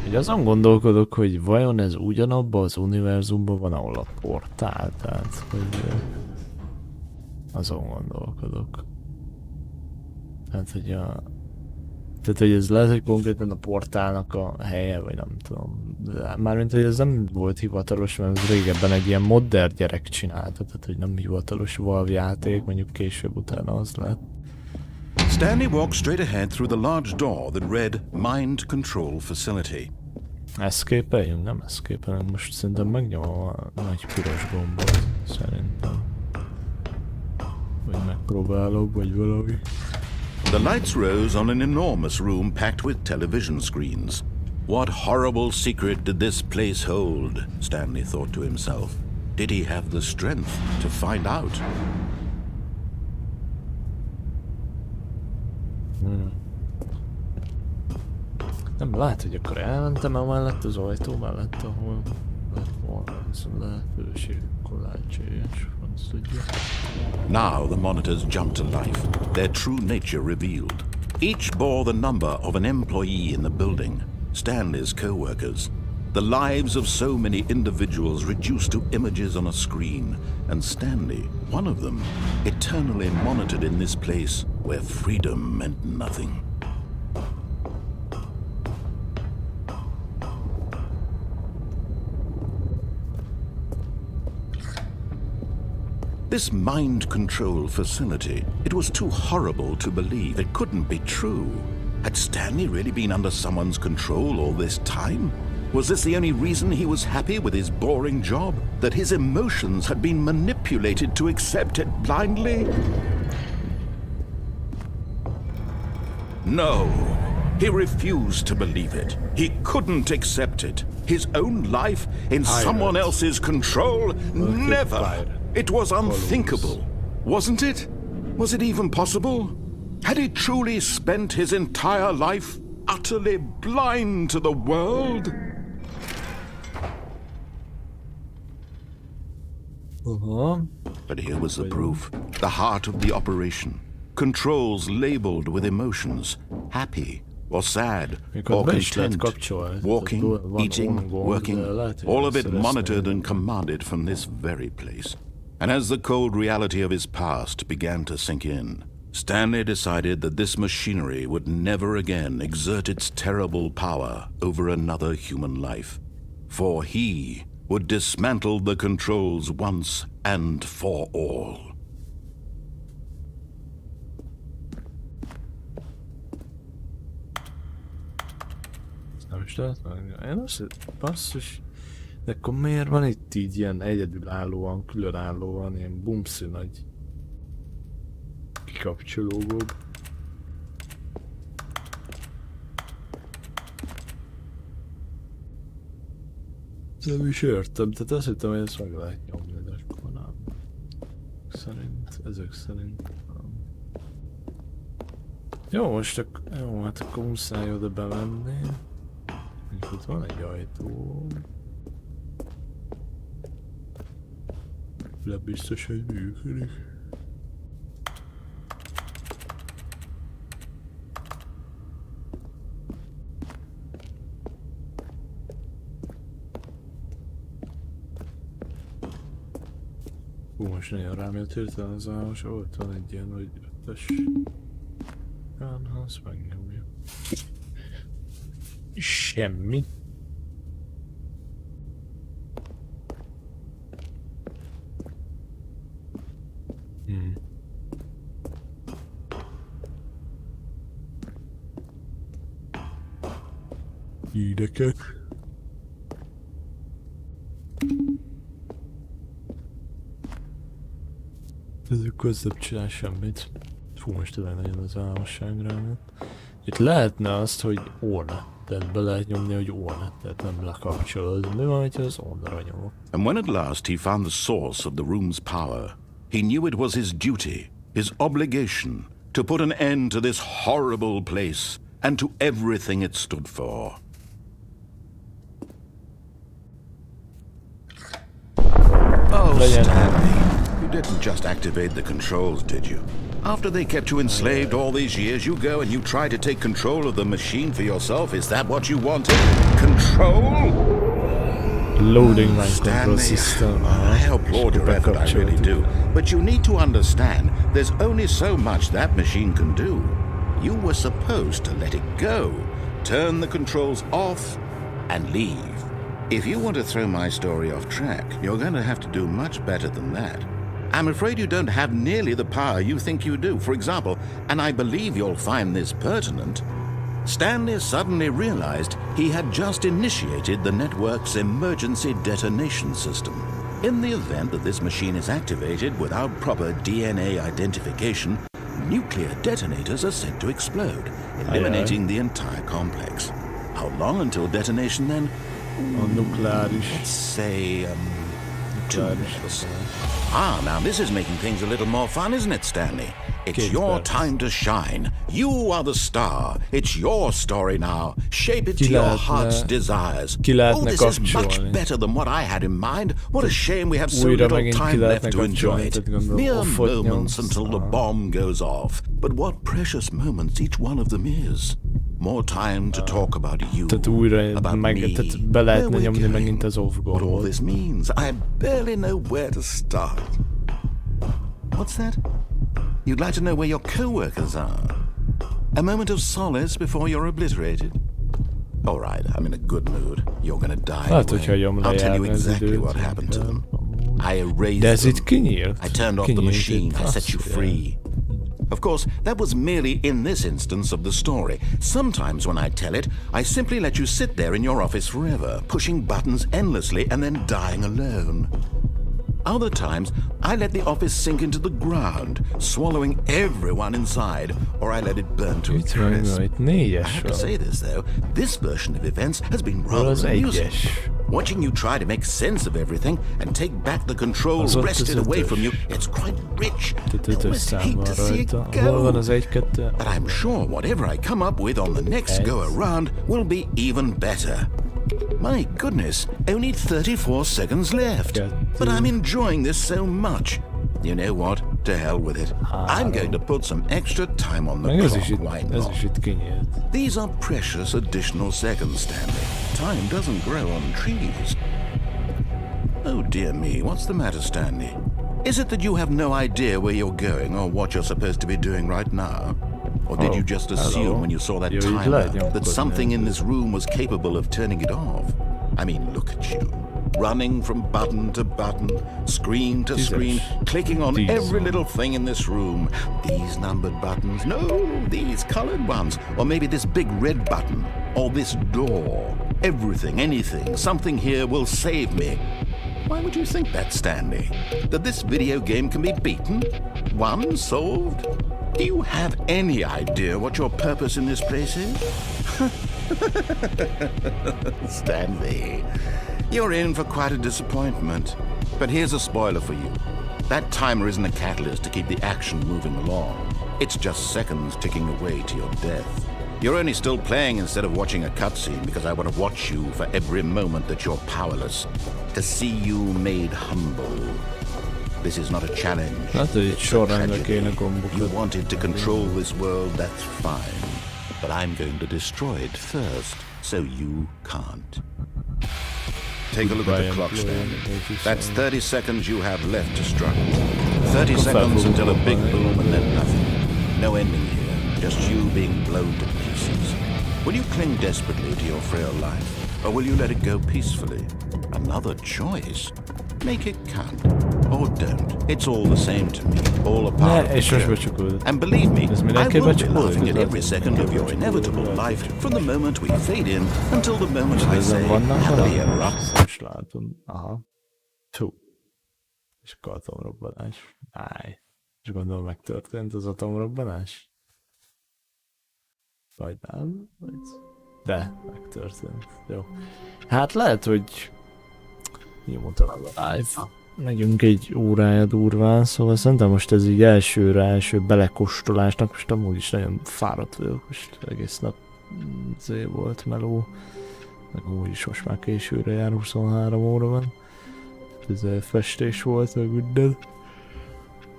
Ugye azon gondolkodok, hogy vajon ez ugyanabban az univerzumban van, ahol a portál, tehát hogy azon gondolkodok. Tehát, hogy Tehát, hogy ez lehet, hogy konkrétan a portálnak a helye, vagy nem tudom. Mármint, hogy ez nem volt hivatalos, mert ez régebben egy ilyen modder gyerek csinálta, tehát, hogy nem hivatalos Valve játék, mondjuk később utána az lett. Stanley walked straight ahead through the large door that read Mind Control Facility. Escape-eljünk? Nem escape-elünk, most szerintem megnyomom a nagy piros gombot, szerintem. Vagy megpróbálok, vagy valami. The lights rose on an enormous room packed with television screens. What horrible secret did this place hold? Stanley thought to himself. Did he have the strength to find out? Nem lehet, hogy akkor elmentem mellett az ajtó mellett, ahol lett volna ez a lehetőség, akkor lehetséges, azt tudja. Now the monitors jumped to life, their true nature revealed. Each bore the number of an employee in the building, Stanley's co-workers. The lives of so many individuals reduced to images on a screen, and Stanley, one of them, eternally monitored in this place where freedom meant nothing. This mind control facility, it was too horrible to believe. It couldn't be true. Had Stanley really been under someone's control all this time? Was this the only reason he was happy with his boring job? That his emotions had been manipulated to accept it blindly? No. He refused to believe it. He couldn't accept it. His own life in someone else's control? Never! It was unthinkable, wasn't it? Was it even possible? Had he truly spent his entire life utterly blind to the world? But here was the proof, the heart of the operation. Controls labeled with emotions, happy or sad or content, walking, eating, working, all of it monitored and commanded from this very place. And as the cold reality of his past began to sink in, Stanley decided that this machinery would never again exert its terrible power over another human life. For he would dismantle the controls once and for all. Én azt basszus, de akkor miért van itt így ilyen egyedülállóan, különállóan, ilyen bumszű nagy kikapcsológok? Nem is értem, tehát azt hittem, hogy ezt meg lehet nyomni, de akkor nem. Ezek szerint nem. Jó, most jó, hát akkor muszáj oda bemenni. Itt van egy ajtó. Le biztos, hogy működik. Most nagyon rám jött hirtelen az állás, ott van egy ilyen, hogy ötös. Azt megnyomja. Semmi. Hídekek. Ezek közben csinál semmit. Fú, most tényleg nagyon az álmosságra. Itt lehetne azt, hogy on. Tehát be lehet nyomni, hogy on. Tehát nem lekapcsolod. Mi van, hogyha az onra nyomok? And when at last he found the source of the room's power, he knew it was his duty, his obligation, to put an end to this horrible place and to everything it stood for. Oh, Stanley, you didn't just activate the controls, did you? After they kept you enslaved all these years, you go and you try to take control of the machine for yourself. Is that what you wanted? Control? Loading my control system. I applaud your effort, I really do. But you need to understand, there's only so much that machine can do. You were supposed to let it go, turn the controls off, and leave. If you want to throw my story off track, you're going to have to do much better than that. I'm afraid you don't have nearly the power you think you do. For example, and I believe you'll find this pertinent, Stanley suddenly realized he had just initiated the network's emergency detonation system. In the event that this machine is activated without proper DNA identification, nuclear detonators are said to explode, eliminating the entire complex. How long until detonation then? Let's say, 2 minutes. Ah, now this is making things a little more fun, isn't it, Stanley? It's your time to shine. You are the star. It's your story now. Shape it to your heart's desires. Oh, this is much better than what I had in mind. What a shame we have so little time left to enjoy it. Mere moments until the bomb goes off. But what precious moments each one of them is. More time to talk about you, about me. Where we're going, what all this means. I barely know where to start. What's that? You'd like to know where your co-workers are? A moment of solace before you're obliterated. All right, I'm in a good mood. You're gonna die anyway. I'll tell you exactly what happened to them. I erased them. I turned off the machine. I set you free. Of course, that was merely in this instance of the story. Sometimes when I tell it, I simply let you sit there in your office forever, pushing buttons endlessly and then dying alone. Other times, I let the office sink into the ground, swallowing everyone inside, or I let it burn to a crisp. I have to say this, though, this version of events has been rather amusing. Watching you try to make sense of everything and take back the control wrested away from you, it's quite rich. I almost hate to see it go. But I'm sure whatever I come up with on the next go-around will be even better. My goodness, only 34 seconds left. But I'm enjoying this so much. You know what? To hell with it. I'm going to put some extra time on the clock. Why not? These are precious additional seconds, Stanley. Time doesn't grow on trees. Oh dear me, what's the matter, Stanley? Is it that you have no idea where you're going or what you're supposed to be doing right now? Or did you just assume when you saw that timer that something in this room was capable of turning it off? I mean, look at you. Running from button to button, screen to screen, clicking on every little thing in this room. These numbered buttons, no, these colored ones. Or maybe this big red button, or this door. Everything, anything, something here will save me. Why would you think that, Stanley? That this video game can be beaten? Won? Solved? Do you have any idea what your purpose in this place is? Stanley, you're in for quite a disappointment. But here's a spoiler for you. That timer isn't a catalyst to keep the action moving along. It's just seconds ticking away to your death. You're only still playing instead of watching a cutscene because I want to watch you for every moment that you're powerless. To see you made humble. This is not a challenge. It's a tragedy. You wanted to control this world, that's fine. But I'm going to destroy it first, so you can't. Take a look at the clock, Stanley. That's 30 seconds you have left to struggle. 30 seconds until a big boom and then nothing. No ending here, just you being blown to pieces. Will you cling desperately to your frail life, or will you let it go peacefully? Another choice. Make it count. Or don't. It's all the same to me. All a part of the journey. And believe me, I will be laughing at every second of your inevitable life from the moment we fade in until the moment I say, happily ever after. Aha. Tú. És akkor atomrobbanás. Áj. És gondolom megtörtént az atomrobbanás? Vagy nem? De, megtörtént. Jó. Hát lehet, hogy nyomottam a live. Megyünk egy órája durván, szóval szerintem most ez így első belekóstolásnak, most amúgy is nagyon fáradt vagyok, most egész nap azért volt meló, meg amúgy is most már későre jár, 23 óra van, ez festés volt, meg minden.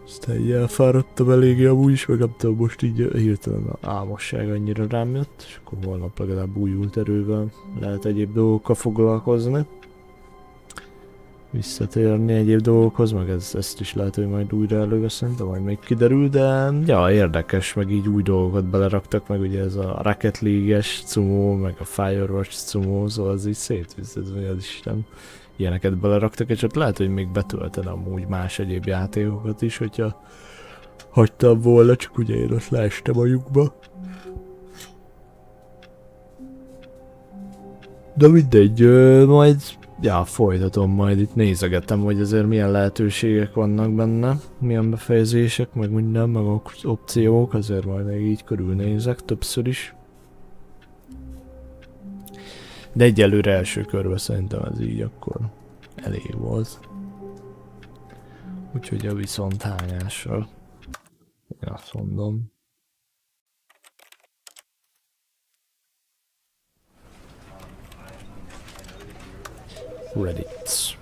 Aztán így elfáradtam eléggé amúgy is, meg nem tudom, most így hirtelen a álmosság annyira rám jött, és akkor holnap legalább újult erővel lehet egyéb dolgokkal foglalkozni. visszatérni egyéb dolgokhoz, meg ezt is lehet, hogy majd újra előveszem, de majd még kiderül, de ja, érdekes, meg így új dolgokat beleraktak, meg ugye ez a Rocket League-es cumó, meg a Firewatch cumó, szóval az így szétviszed, vagy az Isten. Ilyeneket beleraktak, és ott lehet, hogy még betöltene amúgy más egyéb játékokat is, hogyha hagytam volna, csak ugye én ott leestem a lyukba. De mindegy, majd ja, folytatom, majd itt nézegetem, hogy azért milyen lehetőségek vannak benne, milyen befejezések, meg minden, meg opciók, azért majd még így körülnézek többször is. De egyelőre első körben szerintem ez így akkor elég volt. Úgyhogy a viszonthányásra én azt mondom. Reddit.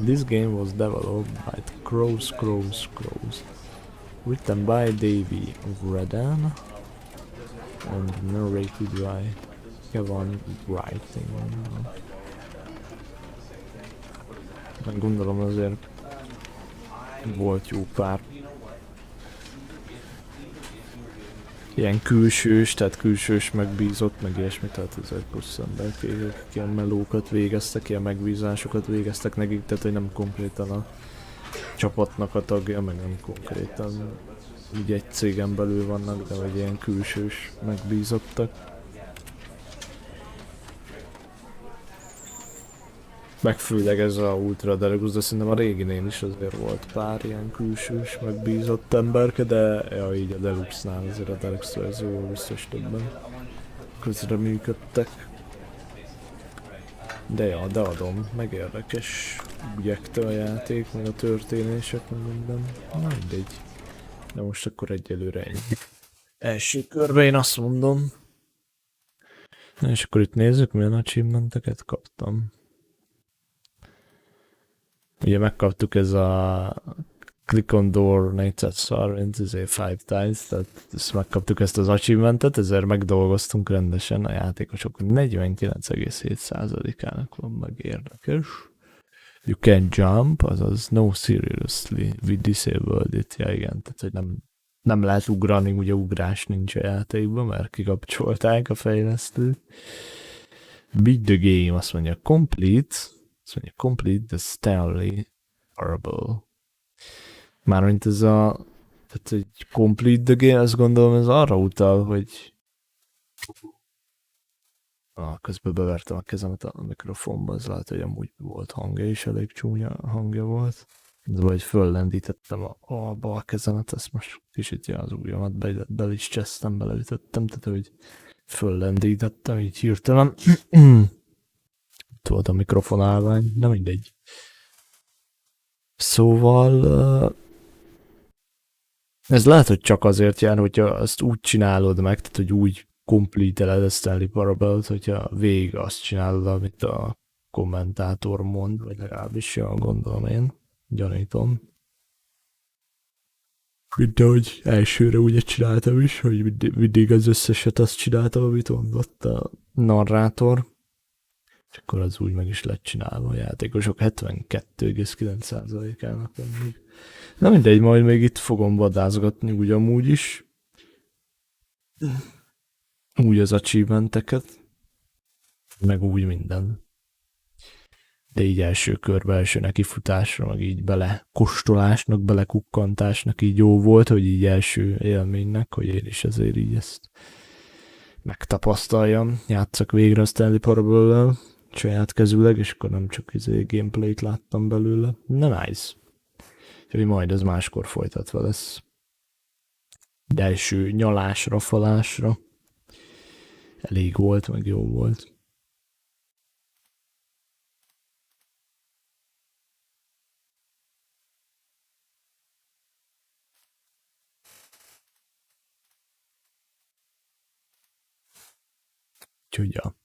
This game was developed by Crows, written by Davey Redden and narrated by Kevin Writing. Meg gondolom azért volt jó pár ilyen külsős, tehát külsős megbízott, meg ilyesmi, tehát ezek plusz emberek, akik ilyen melókat végeztek, ilyen megbízásokat végeztek nekik, tehát hogy nem konkrétan a csapatnak a tagja, meg nem konkrétan így egy cégen belül vannak, de vagy ilyen külsős megbízottak. Meg főleg ez a Ultra Deluxe, de szerintem a réginél is azért volt pár ilyen külsős, megbízott emberke, de ja, így a Deluxe-nál azért a Deluxe verzióval biztos többen közreműködtek. De ja, de adom, meg érdekes ügyektől a játék, meg a történések, meg minden. Na mindegy. De most akkor egyelőre ennyi. Első körben én azt mondom. Na és akkor itt nézzük, milyen achievementeket kaptam. Ugye megkaptuk ez a Click on Door 400-szor, 5 times, tehát ezt megkaptuk ezt az achievementet, ezért megdolgoztunk rendesen, a játékosok 49,7%-ának van meg érdekes. You can jump, azaz no seriously, we disabled it, ja igen, tehát hogy nem lehet ugrani, ugye ugrás nincs a játékban, mert kikapcsolták a fejlesztőt. Beat the game, azt mondja complete. Azt mondja, complete the Stanley Parable. Mármint ez a... Tehát, hogy complete the game, azt gondolom, ez arra utal, hogy... Közben bevertem a kezemet a mikrofonba, az lehet, hogy amúgy volt hangja is, elég csúnya hangja volt. De vagy föllendítettem a bal kezemet, ezt most kicsit az ujjamat bele is csesztem, beleütöttem, tehát, hogy föllendítettem, így hirtelen. Itt volt a mikrofonálvány, de mindegy. Szóval... ez lehet, hogy csak azért jár, hogyha azt úgy csinálod meg, tehát hogy úgy complete-eled a Stanley Parable-t, hogyha végig azt csinálod, amit a kommentátor mond, vagy legalábbis jól gondolom én, gyanítom. Mint ahogy elsőre ugye csináltam is, hogy mindig az összeset azt csináltam, amit mondott a narrátor. És akkor az úgy meg is lett csinálva a játékosok 72,9%-ának van még. Na mindegy, majd még itt fogom vadászgatni úgy amúgy is. Úgy az achievementeket. Meg úgy minden. De így első körbe, első nekifutásra, meg így belekóstolásnak, belekukkantásnak így jó volt, hogy így első élménynek, hogy én is ezért így ezt megtapasztaljam. Játszak végre a Stanley Parable-lel saját kezűleg, és akkor nem csak gameplayt láttam belőle. Na nice. Úgyhogy majd ez máskor folytatva lesz. De első nyalásra, falásra elég volt, meg jó volt. Úgyhogy ja.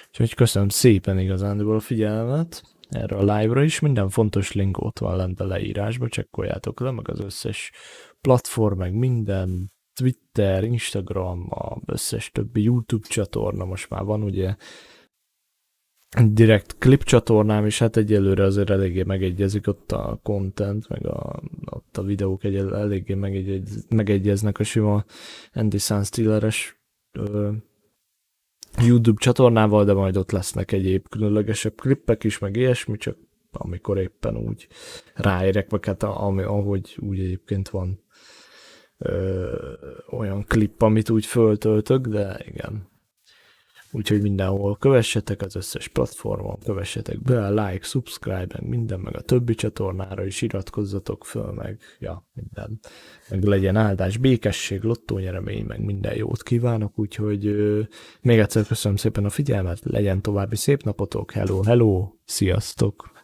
Úgyhogy köszönöm szépen igazándiból a figyelmet. erre a live-ra is, minden fontos link ott van lent a leírásba, csekkoljátok le, meg az összes platform, meg minden, Twitter, Instagram, az összes többi YouTube csatorna, most már van ugye direkt klip csatornám, és hát egyelőre azért eléggé megegyezik ott a content, meg ott a videók eléggé megegyeznek a sima Sunstealer-es YouTube csatornával, de majd ott lesznek egyéb különlegesebb klippek is, meg ilyesmi, csak amikor éppen úgy ráérek, meg hát ahogy úgy egyébként van olyan klip, amit úgy föltöltök, de igen. Úgyhogy mindenhol kövessetek az összes platformon, kövessetek be, like, subscribe, meg minden, meg a többi csatornára is iratkozzatok föl, meg ja, minden. Meg legyen áldás, békesség, lottónyeremény, meg minden jót kívánok, úgyhogy még egyszer köszönöm szépen a figyelmet, legyen további szép napotok, hello, hello, sziasztok!